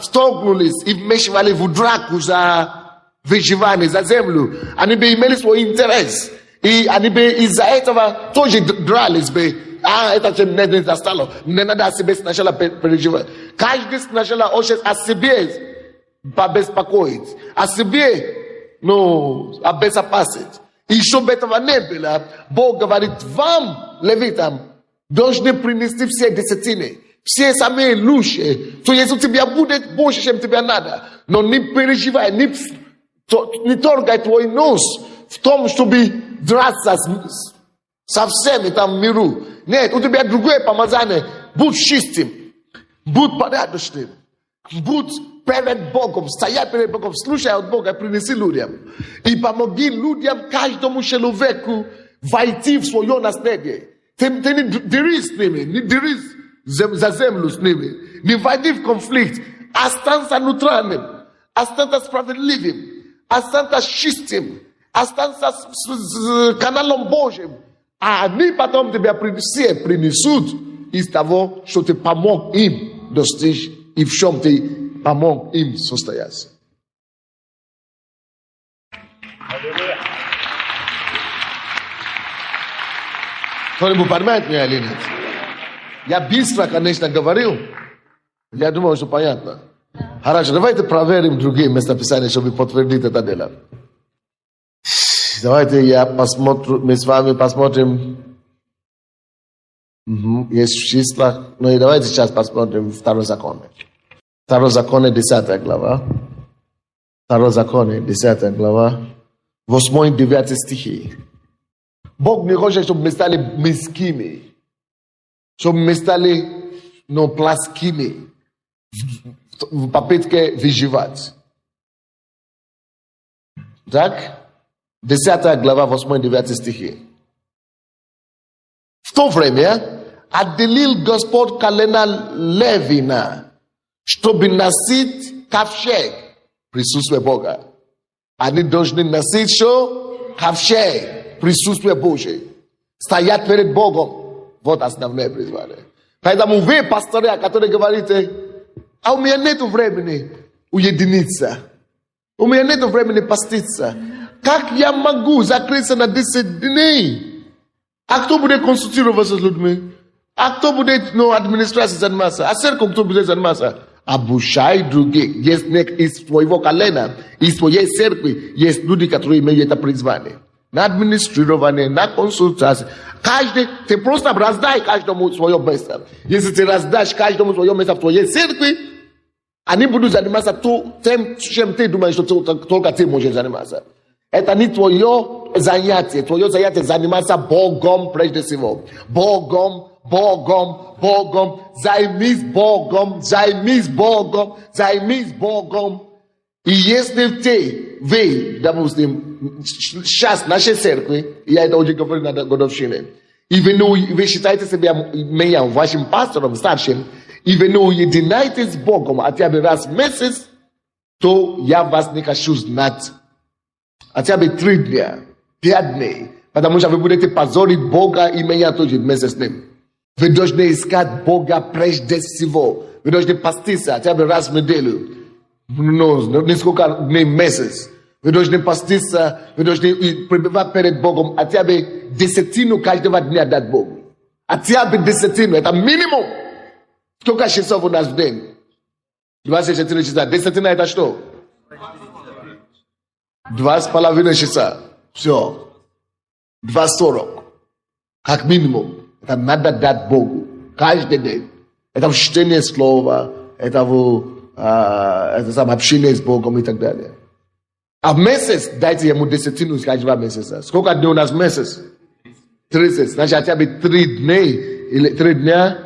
столкнулись и вмешивали в драку за выживание, за землю. Они бы имели свой интерес. И они бы из-за этого тоже дрались бы. Это чем не достало. Не надо о себе сначала переживать. Каждый сначала хочет о себе побеспокоить. О себе, обезопасить. И чтобы этого не было, Бог говорит вам, левитам, должны принести все десятины. Все самые лучшие. То есть у тебя будет больше, чем тебе надо. Но не переживай, не торгай твой нос в том, чтобы драться со всеми там в миру. Нет, у тебя другое помазание. Будь чистым, будь порядочным, будь перед Богом, стоять перед Богом, слушай от Бога, принеси людям. И помоги людям, каждому человеку войти в свое наследие. Ты не дерись с ними, не дерись за землю с ними, не войди в конфликт. Останься нейтральным, останься справедливым, останься чистым, останься с каналом Божьим. А они потом тебя принесут из того, что ты помог им достичь и в чем ты помог им состояться. Кто-нибудь понимает меня или нет? Я быстро, конечно, говорил. Я думаю, что понятно. Хорошо, давайте проверим другие местописания, чтобы подтвердить это дело. Давайте мы с вами посмотрим. Есть в числах. Ну и давайте сейчас посмотрим Второзаконие. Второзаконие, 10 глава. Второзаконие, 10 глава. 8 и 9 стихи. Бог не хочет, чтобы мы стали мискими. Чтобы мы стали плоскими в попытке выживать. Так? 10 глава, 8 и 9 стихи. В то время отделил Господь колено Левина, чтобы носить ковчег присутствия Бога. Они должны носить что? Ковчег присутствия Божьего. Стоять перед Богом. Вот основное призвание. Поэтому вы, пасторы, которые говорите, а у меня нет времени уединиться. У меня нет времени поститься. Как я могу закрыться на 10 дней? А кто будет консультироваться с людьми? А кто будет администрацией заниматься? А церковь кто будет заниматься? Обучай других. Есть из твоего колена, из твоей церкви, есть люди, которые имеют это призвание. На администрирование, на консультацию. Ты просто раздай каждому свое место. Если ты раздашь каждому свое место в твоей церкви, они будут заниматься тем, чем ты думаешь, что только ты можешь заниматься. Это не твое занятие. Твое занятие заниматься Богом прежде всего. Богом. Займись Богом. И если вы, допустим, сейчас в нашей церкви, я это уже говорю на годовщине, и вы считаете себя меня вашим пастором, старшим, и вы не уединяетесь с Богом хотя бы раз в месяц, то я вас не хочу знать. Хотя бы 3 дня, 5 дней. Потому что вы будете позорить Бога и меня тоже вместе с ним. Вы должны искать Бога прежде всего. Вы должны поститься хотя бы раз в неделю. не сколько не месяц. Вы должны поститься, вы должны пребывать перед Богом, хотя бы десятину каждого дня дать Богу. Хотя бы десятину, это минимум. Сколько часов у нас в день? 24 часа. Десятина это что? 2,5 часа. Все. 2,40. Как минимум. Это надо дать Богу. Каждый день. Это в чтении слова, это в общении с Богом и так далее. А месяц дайте ему десятину с каждого месяца. Сколько дней у нас месяц? 30. Значит, хотя бы 3 дня или 3 дня.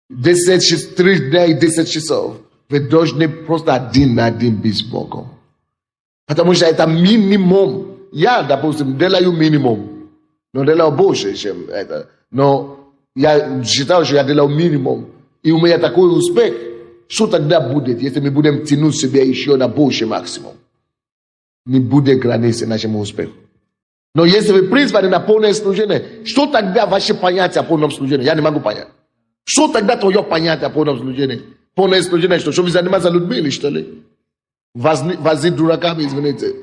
3 дня и 10 часов. Вы должны просто один на один быть с Богом. Потому что это минимум. Я, допустим, делаю минимум. Но делаю больше, чем это. Но я считаю, что я делаю минимум. И у меня такой успех. Что тогда будет, если мы будем тянуть себя еще на больше максимум? Не будет границы нашему успеху. Но если вы призваны на полное служение, что тогда ваше понятие о полном служении? Я не могу понять. Что тогда твое понятие о полном служении? Полное служение, что? Чтобы заниматься людьми или что ли? Возить дураками, извините.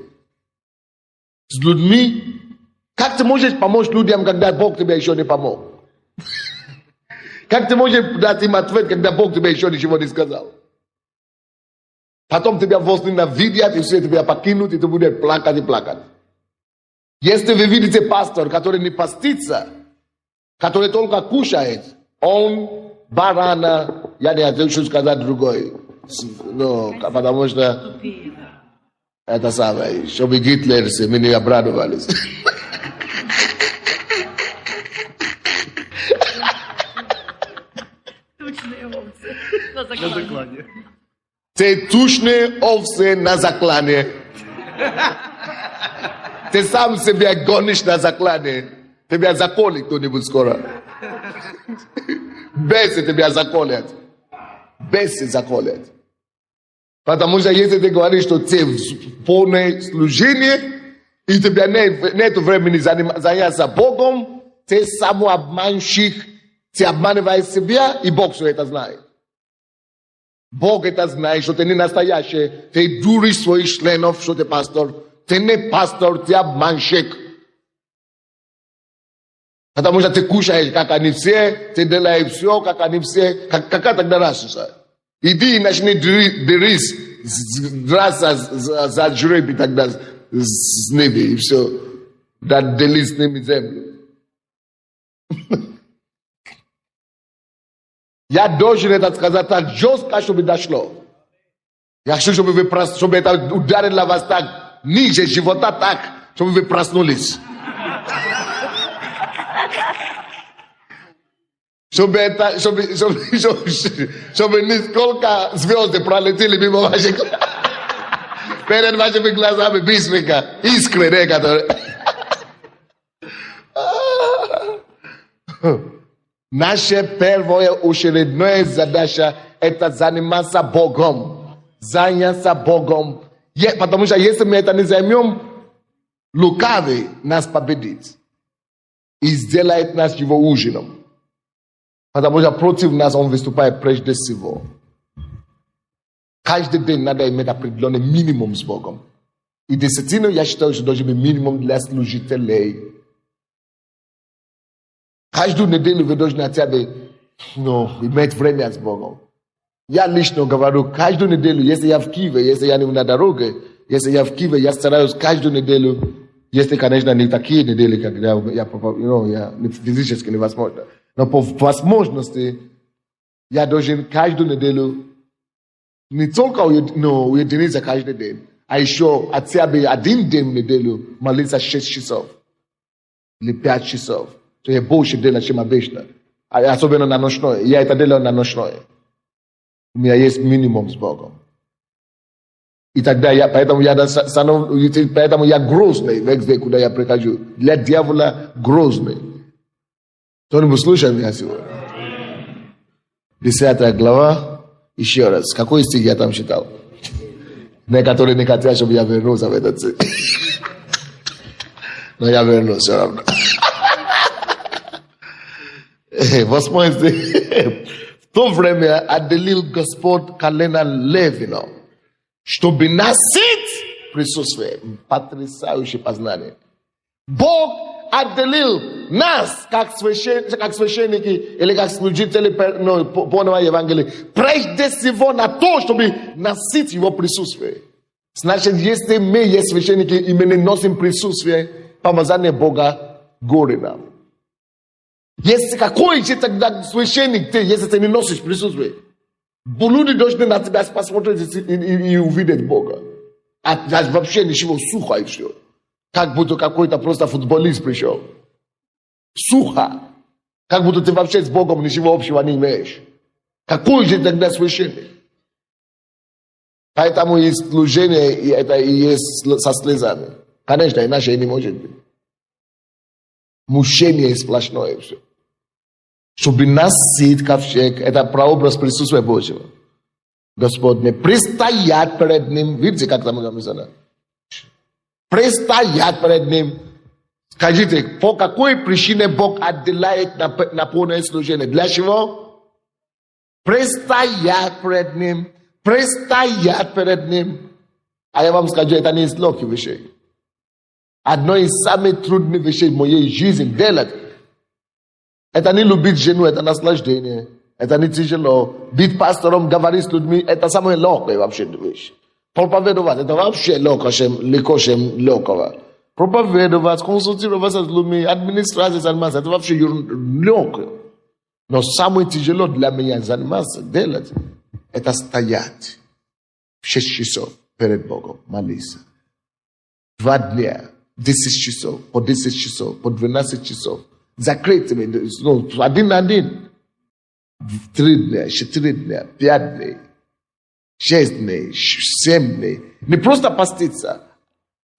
С людьми? Как ты можешь помочь людям, когда Бог тебе еще не помог? Как ты можешь дать им ответ, когда Бог тебе еще ничего не сказал? Потом тебя возненавидят, и все тебя покинут, и ты будешь плакать и плакать. Если вы видите пастора, который не постится, который только кушает, он барана, я не хочу сказать другой. Ну, потому что это самое, чтобы гитлерцы мы не обрадовались. На заклане. Це тучные овцы на заклане. Ты сам себя гонишь на заклане. Тебя заколет кто-нибудь скоро. Бесы тебя заколят. Бесы заколят. Потому что если ты говоришь, что ты в полное служение, и у тебя нет времени заняться Богом, ты самообманщик, ты обманываешь себя, и Бог все это знает. Бог это знает, что ты не настоящий, ты дуришь своих членов, что ты пастор. Ты не пастор, ты обманщик. Потому что ты кушаешь, как они все, ты делаешь все, как они все. Какая тогда разница? Иди и начни драться за жребий тогда с ними, и все. Да дели с ними землю. Я должен это сказать так жестко, чтобы дошло. Я хочу, чтобы это ударило вас так ниже живота так, чтобы вы проснулись. Чтобы несколько звезды пролетели мимо ваших перед вашими глазами бисмика, искры, которые... Наша первая очередная задача – это заниматься Богом. Заняться Богом. Потому что если мы это не займем, лукавый нас победит. И сделает нас его ужином. Потому что против нас он выступает прежде всего. Каждый день надо иметь определенный минимум с Богом. И десятину я считаю, что должен быть минимум для служителей. Каждую неделю вы должны хотя бы иметь время с Богом. Я лично говорю, каждую неделю, если я в Киеве, если я не на дороге, если я в Киеве, я стараюсь каждую неделю, если, конечно, не такие недели, когда я физически невозможно. Но по возможности я должен каждую неделю не только уединиться каждый день, а еще хотя бы один день в неделю молиться 6 часов или 5 часов. То есть больше делать, чем обычно. Особенно на ночное. Я это делаю на ночное. У меня есть минимум с Богом. И тогда поэтому я грозный везде, куда я прихожу. Для дьявола грозный. Кто-нибудь слышал меня сегодня? 10 глава. Еще раз. Какой стих я там читал? Некоторые не хотят, чтобы я вернулся в этот стих. Но я вернусь все равно. 8 стих. В то время отделил Господь колено Левина, чтобы носить присутствие. Потрясающее познание. Бог отделил нас, как священники или как служители полного Евангелия, прежде всего на то, чтобы носить его присутствие. Значит, если мы, есть священники, и мы не носим присутствие, помазание Бога горе нам. Если какой же тогда священник ты, если ты не носишь присутствие? Люди должны на тебя посмотреть и увидеть Бога. А вообще ничего, сухо и все. Как будто какой-то просто футболист пришел. Сухо. Как будто ты вообще с Богом ничего общего не имеешь. Какой же тогда священник? Поэтому и служение, и это и есть со слезами. Конечно, иначе не может быть. Мучение сплошное все. Чтобы носить ковчег, это прообраз присутствия Божьего. Господь не предстоят перед Ним. Видите, как там написано? Предстоят перед Ним. Скажите, по какой причине Бог отделяет на полное служение? Для чего? Предстоят перед Ним. Предстоят перед Ним. А я вам скажу, это не из легких вещей. Одно из самых трудных вещей в моей жизни делать. Это не любить жену, это наслаждение. Это не тяжело. Быть пастором, говорить с людьми, это самое легкое вообще вещь. Проповедовать, это вообще легко, чем легкого. Проповедовать, консультироваться с людьми, администрацией заниматься, это вообще легко. Но самое тяжело для меня заниматься, делать, это стоять в 6 часов перед Богом, молиться. 2 дня, 10 часов, по 10 часов, по 12 часов. Закрытыми, один на один. 3 дня, 4 дня, 5 дней, 6 дней, 7 дней. Не просто поститься.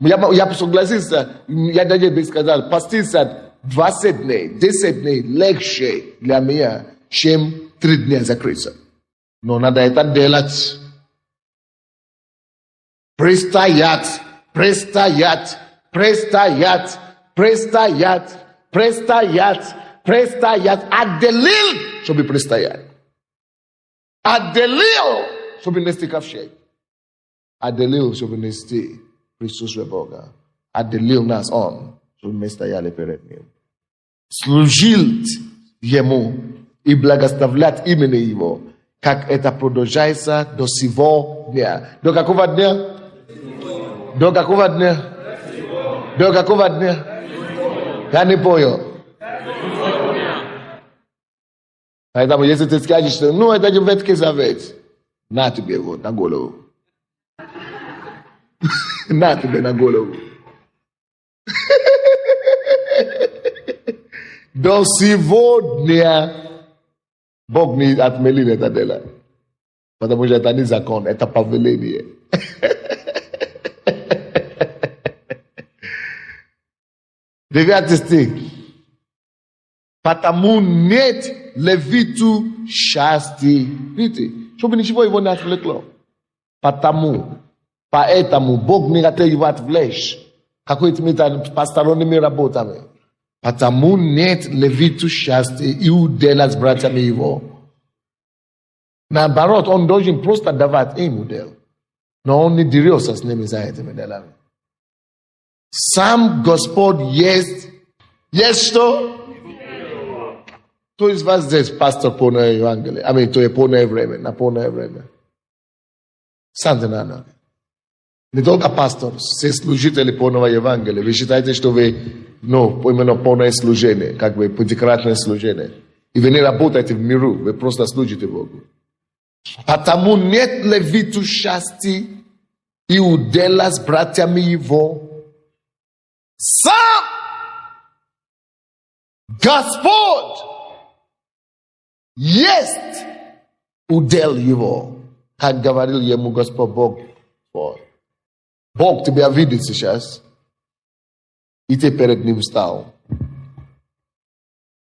Я согласился, я даже бы сказал, поститься 20 дней, 10 дней легче для меня, чем 3 дня закрыться. Но надо это делать. Предстоять, предстоять, предстоять, предстоять, предстоять, предстоять. Отделил, чтобы предстоять. Отделил, чтобы нести ковчег. Отделил, чтобы нести присутствие Бога. Отделил нас он, чтобы мы стояли перед Ним. Служить Ему и благословлять имени Его, как это продолжается до сего дня. До какого дня? До какого дня? До какого дня? Я не понял. Поэтому, если ты скажешь, что ну, это же Ветхий Завет, на тебе его, на голову. На тебе на голову. До сего дня Бог не отменил это дело. Потому что это не закон, это повеление. 9 стих. Потому нет левиту счастья. Видите, чтобы ничего его не отвлекло. Поэтому Бог не хотел его отвлечь какой-то посторонними работами. Потому нет левиту счастья и удела с братьями его. Наоборот, он должен просто давать им удел. Но он не дерется с ними за этими делами. Сам Господь есть что? То есть вас здесь пастор полное Евангелие. То есть полное время, на полное время. Сам не надо. Не только пастор, все служители полного Евангелия. Вы считаете, что вы, именно полное служение, как бы пятикратное служение. И вы не работаете в миру, вы просто служите Богу. Потому нет левиту счастья и удела с братьями его. Сам Господь есть удел его, как говорил ему Господь Бог. Бог тебя видит сейчас, и ты перед ним стал.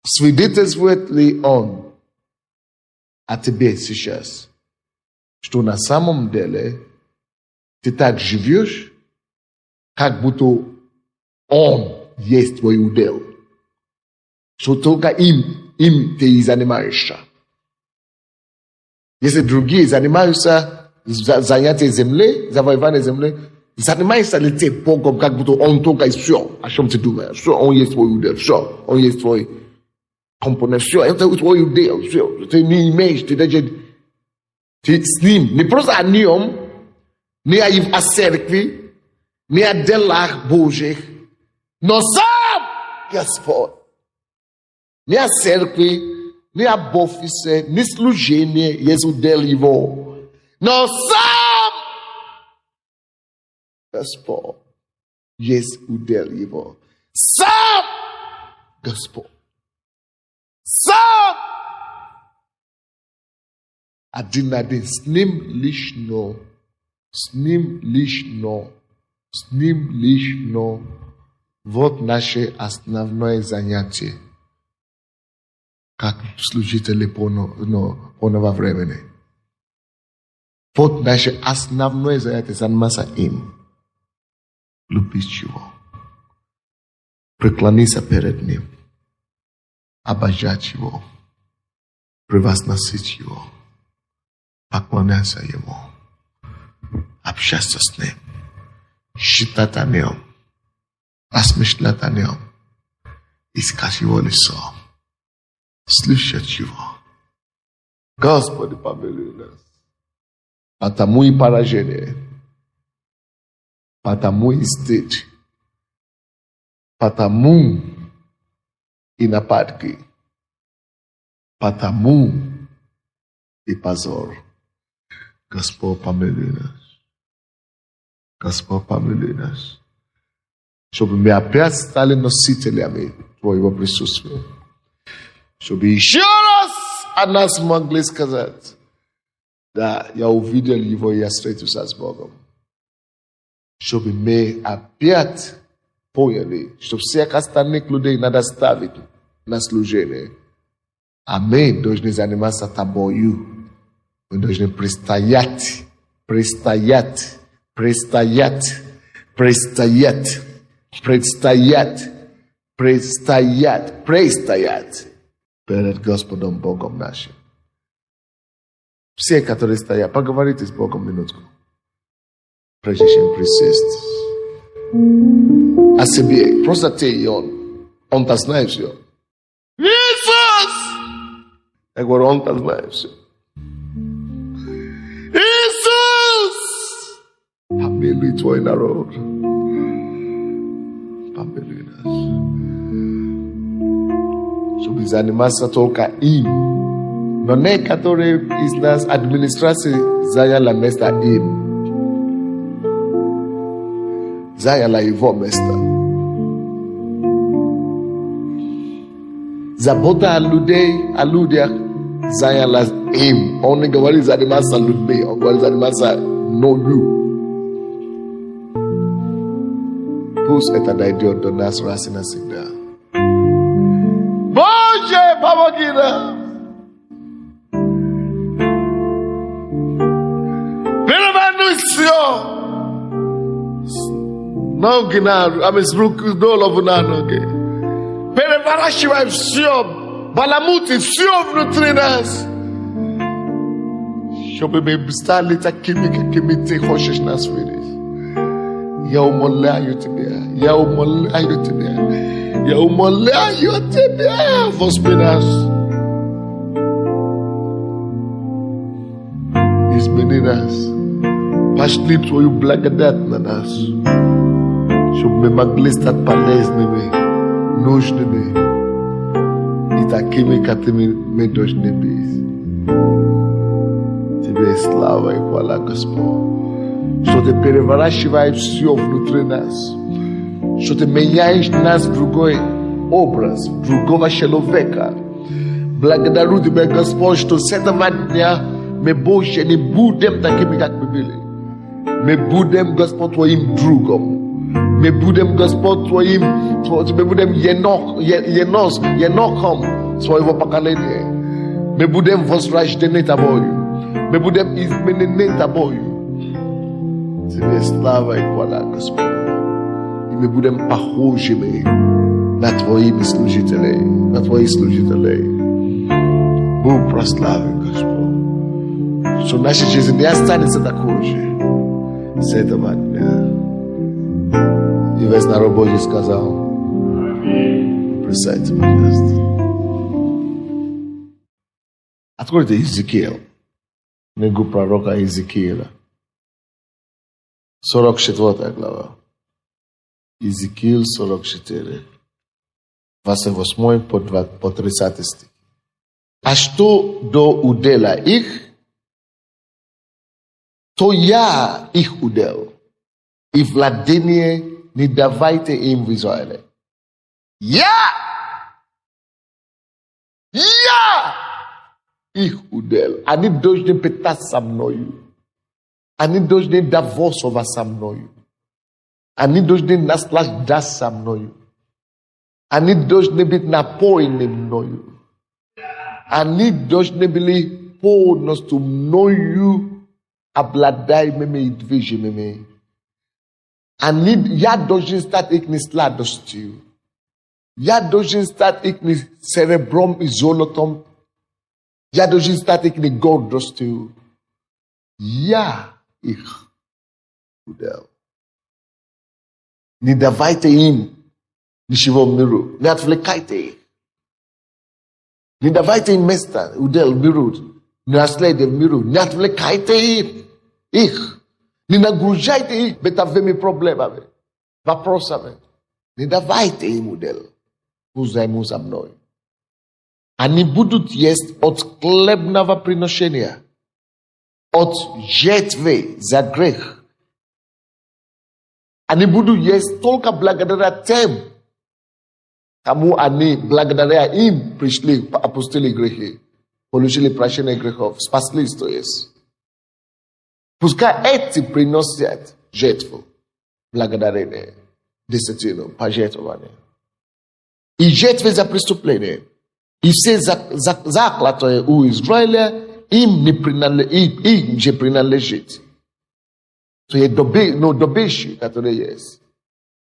Свидетельствует ли он о тебе сейчас, что на самом деле ты так живешь, как будто он есть твой удел, что только им ты и занимаешься. Если другие занимаются занятием земли, завоеванием земли, занимаются ли ты Богом, как будто он только и все, о чем ты думаешь, все, он есть твой удел, все, он есть твой компонент, все, это твой удел, все, ты не имеешь, ты даже, ты с ним, не просто о нем, не о церкви, не о делах Божьих, но сам Господь. Не о церкви, не об офисе, не служение есть удел его, но сам Господь есть удел его. Сам Господь. Сам один с ним лично, вот наше основное занятие, как служители полного времени. Вот наше основное занятие заниматься им. Любить его. Преклониться перед ним. Обожать его. Превозносить его. Поклоняться ему. Общаться с ним. Считать о нем. Размышлять о нем. Искать его лицо. Слышать его. Господи, помилуй нас. Потому и поражение. Потому и стыд. Потому и нападки. Потому и позор. Господь, помилуй нас. Господь, помилуй нас. Чтобы мы опять стали носителями Твоего присутствия. Чтобы еще раз о нас могли сказать: да, я увидел его, и я встретился с Богом. Чтобы мы опять поняли, что всех остальных людей надо ставить на служение. А мы должны заниматься тобою. Мы должны предстоять. Перед Господом Богом нашим. Все, которые стоят, поговорите с Богом минутку. Прежде чем присесть. О себе. Просто ты и он. Он-то знает все. Иисус! Я говорю, он-то знает все. Иисус! Помилуй твой народ. Помилуй нас. Чтобы заниматься только им. Но некоторые из нас администрации заняла место им. Заняла его место. Забота о людях заняла им. Он не говорит заниматься людьми, он говорит заниматься ною. Пусть это дойдет до нас раз и навсегда. Боже, помоги нам! Перемануй все! Ноги на, а мы с руки долу на ноги. Переворачивай все, баламути все внутри нас. Чтобы мы стали такими, какими ты хочешь нас видеть. Я умоляю тебя, возьми нас. Измени нас. Пошли твою благодать на нас. Чтобы мы могли стать полезными, нужными и такими, какими мы должны быть. Тебе слава и хвала, Господь. Что ты переворачиваешь все внутри нас. Что ты меняешь нас в другой образ, в другого человека. Благодарю тебя, Господь, что с этого дня мы больше не будем такими, как мы были. Мы будем, Господь, твоим другом. Мы будем, Господь, твоим, мы будем енохом своего поколения. Мы будем возрождены тобою. Мы будем изменены тобою. Тебе слава и хвала, Господь. И мы будем похожими на твоими служителей. Будь прославлен, Господь. Що наші життя не останеться такою же. З этого дня. І весь народ Божий сказав, присядьте, пожалуйста. Откройте Иезекиил, книгу пророка Иезекиила. 44 глава. Иезекиил 44. 28 по 30 стих. А что до удела их, то я их удел, и владение не давайте им в Израиле. Я их удел. Они должны питать со мною. Они должны довольствоваться со мною. Они должны наслаждаться со мною. Они должны быть напоены мною. Они должны были полностью мною обладаемыми и движимыми. Я должен стать их сладостью. Я должен стать их серебром и золотом. Я должен стать их гордостью. Я их удел. Не давайте им ничего миру. Не отвлекайте их. Не давайте им место, удел миру. Наследие миру. Не отвлекайте их. Не нагружайте их бытовыми проблемами, вопросами. Не давайте им удел. Пусть займут со мной. Они будут есть от хлебного приношения, от жертвы за грех. Они будут есть только благодаря тем, кому они благодаря им пришли, опустили грехи, получили прощение грехов, спаслись, то есть. Пускай эти приносят жертву, благодарение, десятину, пожертвование. И жертвы за преступление. И все заклятые у Израиля им же принадлежит. То есть добычи, которые есть.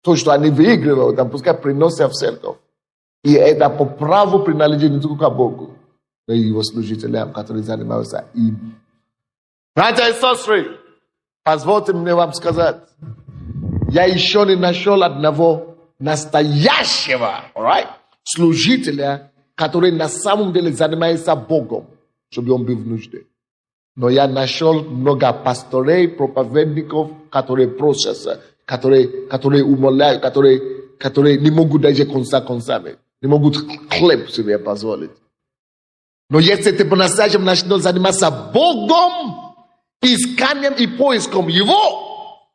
То, что они выигрывают, там пускай приносят в церковь. И это по праву принадлежит не только Богу, но и его служителям, которые занимаются им. Братья и сестры, позвольте мне вам сказать, я еще не нашел одного настоящего, служителя, который на самом деле занимается Богом, чтобы он был в нужде. Но я нашел много пасторей, проповедников, которые просятся, которые умоляют, которые не могут даже концами, не могут хлеб себе позволить. Но если ты по-настоящему начнешь заниматься Богом, исканием и поиском Его,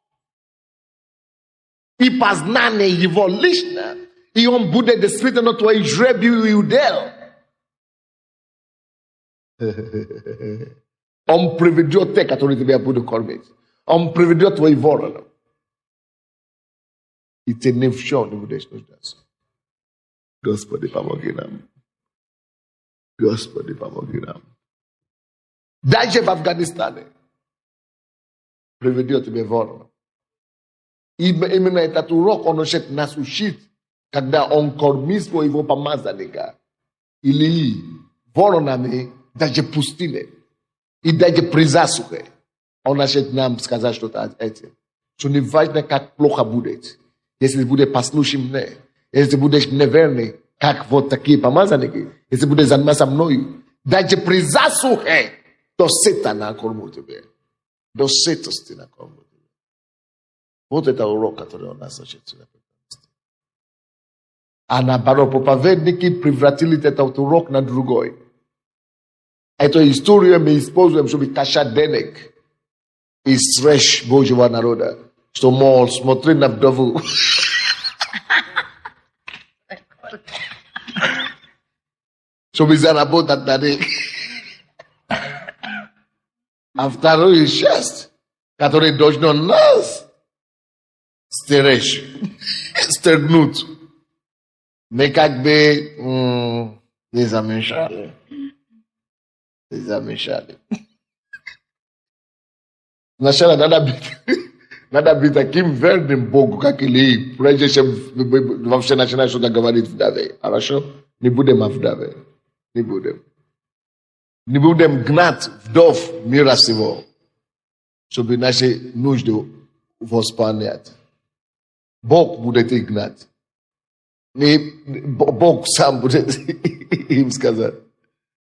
и познанием Его лично, и Он будет действительно твой жребий и удел. Он приведет те, которые тебя будут кормить. Он приведет твои вороны. И ты ни в чем не будешь нуждаться. Господи, помоги нам. Господи, помоги нам. Даже в Афганистане приведет тебе ворона. Именно этот урок он хочет нас учить, когда он кормит своего помазанника или воронами даже пустыне и даже при засухе. Он хочет нам сказать что-то этим. Что не важно, как плохо будет. Если будет послушен мне, если будешь мне верный, как вот такие помазанники, если будешь заниматься мною, даже при засухе, до сыта накорму тебе. До сытости накорму тебе. Вот это урок, который он нас учит. А наоборот, проповедники превратили этот урок на другой. Эту историю мы используем, чтобы качать денег и срежь Божьего народа. Что, мол, смотри на вдову. Чтобы заработать на них. А вторую часть, которая должна нас стеречь, стергнуть. Мы как бы не замешали. Не замешали. Сначала надо быть таким верным Богу, как Илии, прежде чем вообще начинаешь что-то говорить вдове. Хорошо? Не будем о вдове. Не будем. nie budem gnat wdow mira siwo, żeby nasze нужды восполнять. Бог будет их гнать. Не Бог сам будет им сказать.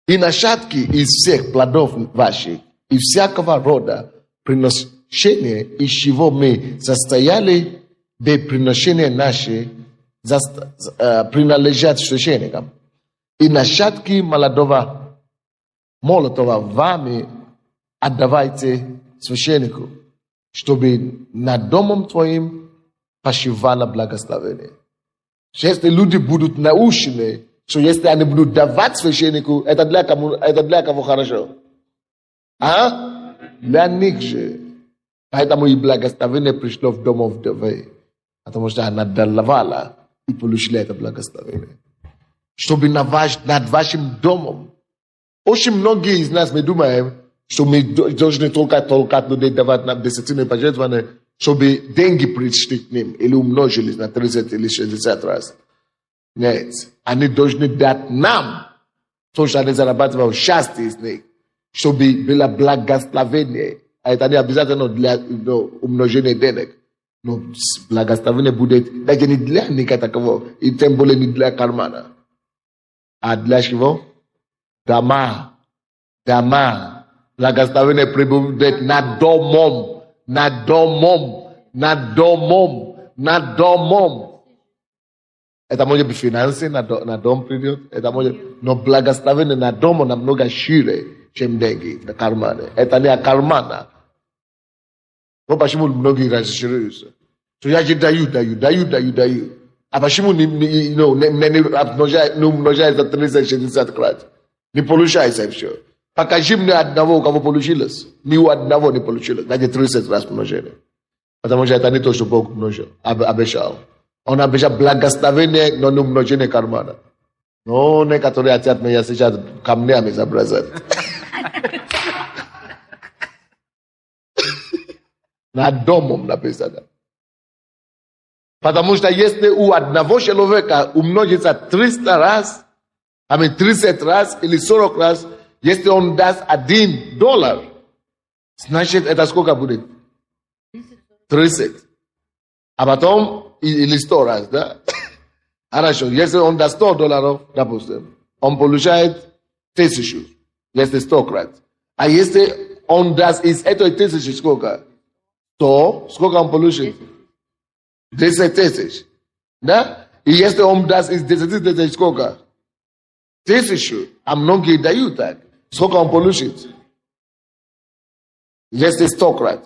И нашатки из всех плодов ваших, и всякого рода приношения, из чего мы состояли, да приношения наши принадлежат священникам. И нашатки молотого вами отдавайте священнику, чтобы над домом твоим почивало благословение. Если люди будут научены, что если они будут давать священнику, это для кого хорошо? А? Для них же. Поэтому и благословение пришло в дом вдовы. Потому что она давала и получила это благословение. Чтобы над вашим домом. Очень многие из нас, мы думаем, что мы должны только людей давать нам десятины пожертвования, чтобы деньги пришли к ним или умножились на 30 или 60 раз. Нет. Они должны дать нам то, что они зарабатывают счастье из них, чтобы было благословение. А это не обязательно для умножения денег. Но благословение будет даже не для ника такого, и тем более не для кармана. А для чего? Дома. Благословение прибудет над домом. Над домом. Это может быть финансы, на дом придет. Это может... Но благословение на дому намного шире, чем деньги на кармане. Это не от кармана. Вот почему многие разочаруются. Что я же даю. А почему не умножается 30-60 крат? Не получается все. Покажи мне одного, у кого получилось. Ни у одного не получилось. Даже 30 раз умножение. Потому что это не то, что Бог обещал. Он обещал благословение, но не умножение кармана. Но некоторые хотят меня сейчас камнями забросать. Над домом написано. Потому что если у одного человека умножится 300 раз, 30 раз или 40 раз, если он даст $1, значит это сколько будет? 30. А потом или 100 раз, да? Хорошо, если он даст $100, допустим, он получает 1000, если 100 крат. А если он даст из этой 1000 сколько? 100, сколько он получит? 10 тысяч. Да? И если он даст из 10 тысяч сколько? 1000. А многие дают так. Сколько он получит? Если 100 крат.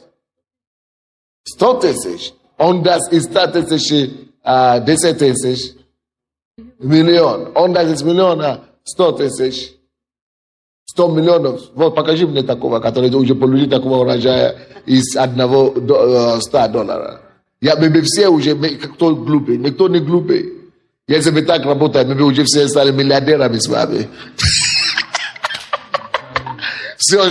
100 тысяч. Он даст из 100 тысяч 10 тысяч. Миллион. Он даст из миллиона 100 тысяч. 100 миллионов. Вот покажи мне такого, который уже получил такого урожая из одного $100. Мы бы все уже, кто глупый, никто не глупый. Если бы так работать, мы бы уже все стали миллиардерами с вами. Все.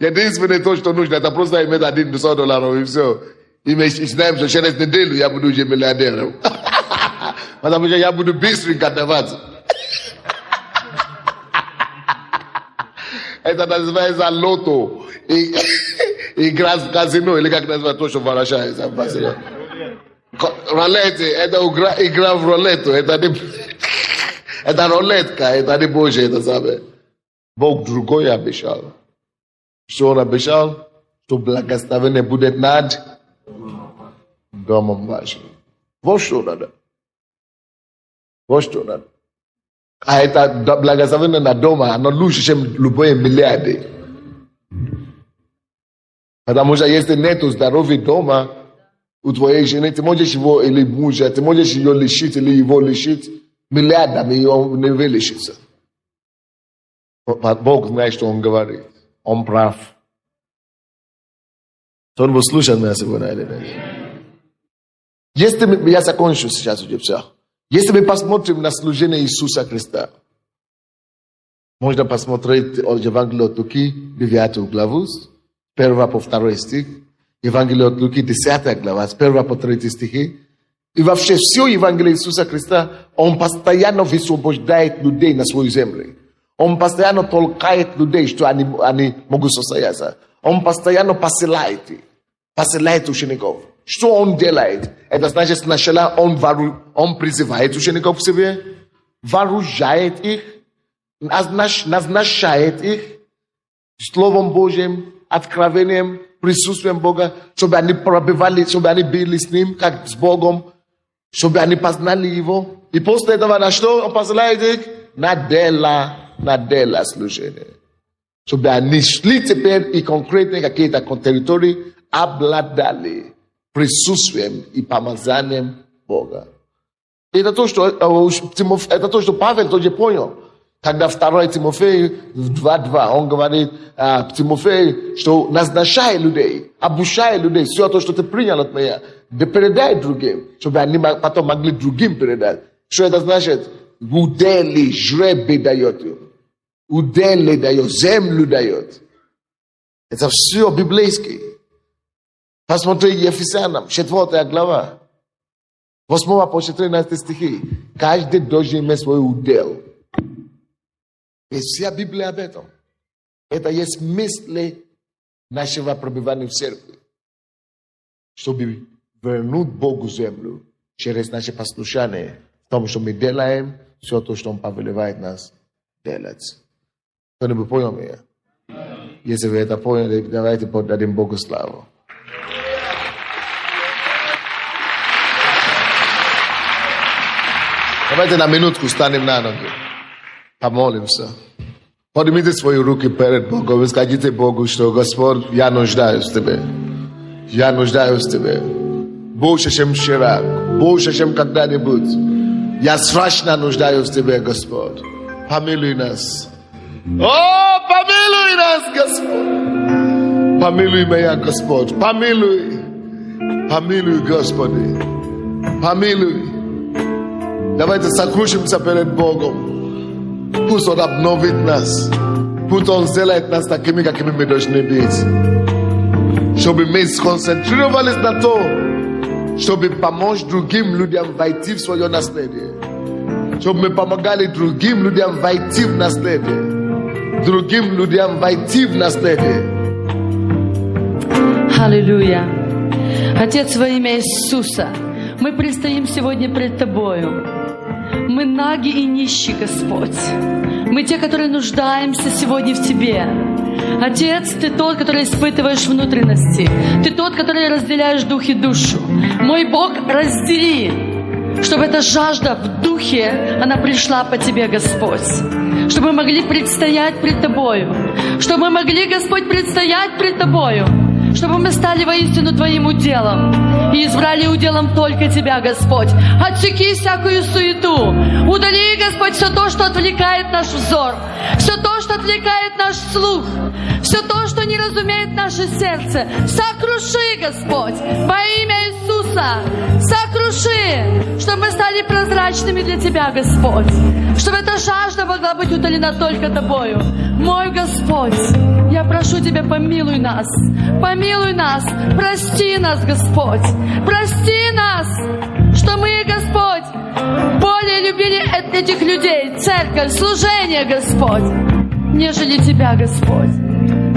Единственное то, что нужно, это просто иметь $100 и все. И мы знаем, что через неделю я буду уже миллиардером. Потому что я буду быстренько давать. Это называется лото. Игра в казино, или как называется то, что вращается в Барселоне. Рулеты, это игра в рулету. Это рулетка, это не Божье, это самое. Бог другой обещал. Что он обещал? Что благословение будет над домом вашим. Вот что надо. А это благословение над домом, оно лучше, чем любой миллиарды. Потому что если нету здоровья дома, у твоей жены, ты можешь его или мужа, ты можешь ее лишить или его лишить миллиардами, и он не вылечится. Бог знает, что он говорит. Он прав. Кто-нибудь слушает меня сегодня или нет? Если я закончу сейчас уже все. Если мы посмотрим на служение Иисуса Христа, можно посмотреть Евангелие от Луки, 9 главу, 1 по 2 стих, Евангелие от Луки, 10 глава, с 1 по 3 стихи, И вообще все Евангелие Иисуса Христа, Он постоянно высвобождает людей на свою землю. Он постоянно толкает людей, что они могут состояться. Он постоянно посылает учеников. Что Он делает? Это значит, сначала Он призывает учеников к себе, вооружает их, назначает их Словом Божьим, откровением, присутствием Бога, чтобы они пробивали, чтобы они были с Ним, как с Богом, чтобы они познали Его. И после этого на что Он посылает их? На дело служения. Чтобы они шли теперь и конкретно какие-то территории обладали присутствием и помазанием Бога. И это то, что Павел тоже понял. Когда 2 Тимофея 2:2, он говорит Тимофею, что назначай людей, обучай людей, все то, что ты принял от меня, да передай другим, чтобы они потом могли другим передать. Что это значит? Удели, жребий дает им. Удели дает, землю дает. Это все библейское. Посмотри Ефесянам, 4 глава, 8 по 14 стихи. Каждый должен иметь свой удел. И вся Библия об этом. Это есть мысли нашего пребывания в церкви. Чтобы вернуть Богу землю через наше послушание в том, что мы делаем, все то, что Он повелевает нас делать. Кто-нибудь понял меня? Если вы это поняли, давайте поддадим Богу славу. Давайте на минутку станем на ноги. Помолимся. Поднимите свои руки перед Богом и скажите Богу, что Господь, я нуждаюсь в Тебе. Я нуждаюсь в Тебе. Больше, чем вчера. Больше, чем когда-нибудь. Я страшно нуждаюсь в Тебе, Господь. Помилуй нас. О, помилуй нас, Господь. Помилуй меня, Господь. Помилуй. Помилуй, Господи. Помилуй. Давайте сокрушимся перед Богом. Пусть Он обновит нас. Пусть Он сделает нас такими, какими мы должны быть. Чтобы мы сконцентрировались на то, чтобы помочь другим людям войти в свое наследие. Чтобы мы помогали другим людям войти в наследие. Другим людям войти в наследие. Аллилуйя. Отец, во имя Иисуса, мы предстоим сегодня пред Тобою. Мы наги и нищие, Господь. Мы те, которые нуждаемся сегодня в Тебе. Отец, Ты тот, который испытываешь внутренности. Ты тот, который разделяешь дух и душу. Мой Бог, раздели, чтобы эта жажда в духе, она пришла по Тебе, Господь. Чтобы мы могли предстоять пред Тобою. Чтобы мы могли, Господь, предстоять пред Тобою. Чтобы мы стали воистину Твоим уделом и избрали уделом только Тебя, Господь. Отсеки всякую суету. Удали, Господь, все то, что отвлекает наш взор, все то, что отвлекает наш слух, все то, что не разумеет наше сердце. Сокруши, Господь, во имя Иисуса. Сокруши, чтобы мы стали прозрачными для Тебя, Господь. Чтобы эта жажда могла быть утолена только Тобою. Мой Господь, я прошу Тебя, помилуй нас. Помилуй нас. Прости нас, Господь. Прости нас, что мы, Господь, более любили этих людей, церковь, служение, Господь, нежели Тебя, Господь.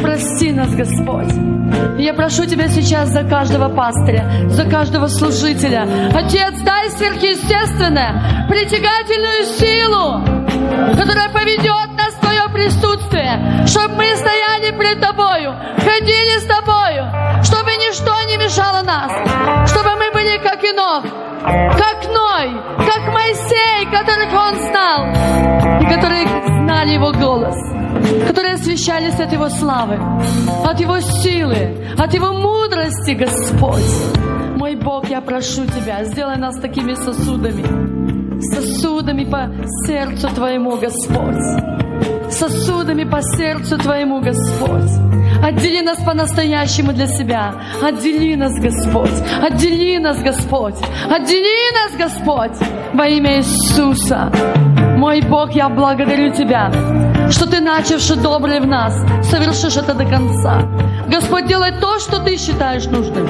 Прости нас, Господь. Я прошу Тебя сейчас за каждого пастыря, за каждого служителя. Отец, дай сверхъестественное, притягательную силу, которая поведет нас в Твое присутствие, чтобы мы стояли пред Тобою, ходили с Тобою, чтобы ничто не мешало нас, чтобы мы были как Енох, как Ной, как Моисей, которых Он знал, и которые знали Его голос, которые освещались от Его славы, от Его силы, от Его мудрости, Господь. Мой Бог, я прошу Тебя, сделай нас такими сосудами по сердцу Твоему, Господь. Сосудами по сердцу Твоему, Господь. Отдели нас по-настоящему для Себя. Отдели нас, Господь. Отдели нас, Господь. Отдели нас, Господь. Во имя Иисуса. Мой Бог, я благодарю Тебя, что Ты, начавши доброе в нас, совершишь это до конца. Господь, делай то, что Ты считаешь нужным.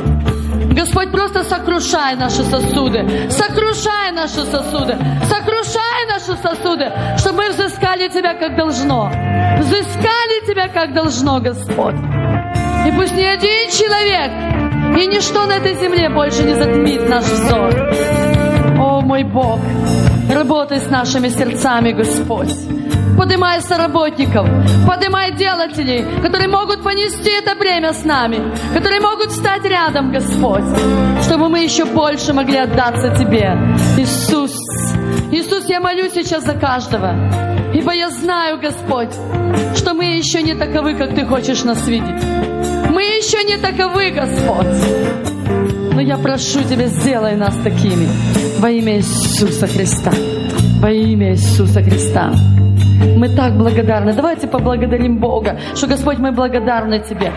Господь, просто сокрушай наши сосуды, сокрушай наши сосуды, сокрушай наши сосуды, чтобы мы взыскали Тебя как должно, взыскали Тебя как должно, Господь. И пусть ни один человек и ничто на этой земле больше не затмит наш взор. О, мой Бог, работай с нашими сердцами, Господь. Поднимай соработников, поднимай делателей, которые могут понести это бремя с нами, которые могут встать рядом, Господь, чтобы мы еще больше могли отдаться Тебе. Иисус, Иисус, я молюсь сейчас за каждого, ибо я знаю, Господь, что мы еще не таковы, как Ты хочешь нас видеть. Мы еще не таковы, Господь. Но я прошу Тебя, сделай нас такими во имя Иисуса Христа. Во имя Иисуса Христа. Мы так благодарны. Давайте поблагодарим Бога, что, Господь, мы благодарны Тебе.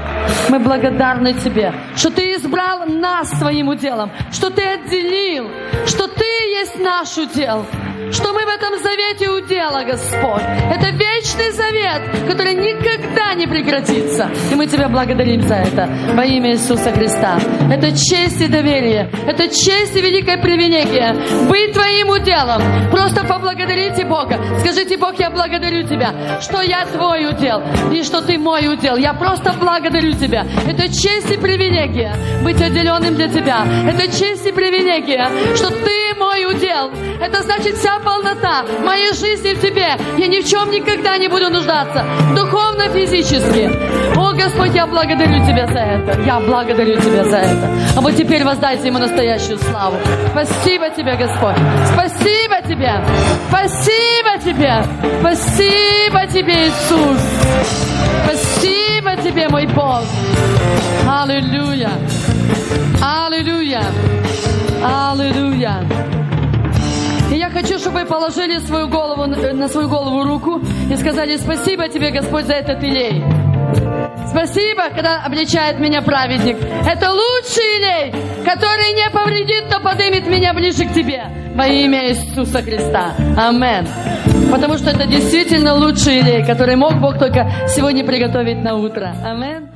Мы благодарны Тебе, что Ты избрал нас Своим уделом, что Ты отделил, что Ты есть наш удел, что мы в этом завете удела, Господь. Это вечный завет, который никогда не прекратится. И мы Тебя благодарим за это во имя Иисуса Христа. Это честь и доверие, это честь и великая привилегия быть Твоим уделом. Просто поблагодарите Бога. Скажите: Бог, я благодарю Тебя, что я Твой удел и что Ты мой удел. Я просто благодарю Тебя. Это честь и привилегия быть отделенным для Тебя. Это честь и привилегия, что Ты мой удел. Это значит вся полнота моей жизни в Тебе. Я ни в чем никогда не буду нуждаться, духовно, физически. О, Господь, я благодарю Тебя за это. Я благодарю Тебя за это. А вот теперь воздайте Ему настоящую славу. Спасибо Тебе, Господь. Спасибо Тебе. Спасибо Тебе. Спасибо Тебе, Иисус. Спасибо Тебе, мой Бог. Аллилуйя. Аллилуйя. Аллилуйя. И я хочу, чтобы вы положили свою голову, на свою голову руку и сказали: спасибо Тебе, Господь, за этот елей. Спасибо, когда обличает меня праведник. Это лучший елей, который не повредит, но поднимет меня ближе к Тебе. Во имя Иисуса Христа. Амен. Потому что это действительно лучший елей, который мог Бог только сегодня приготовить на утро. Амен.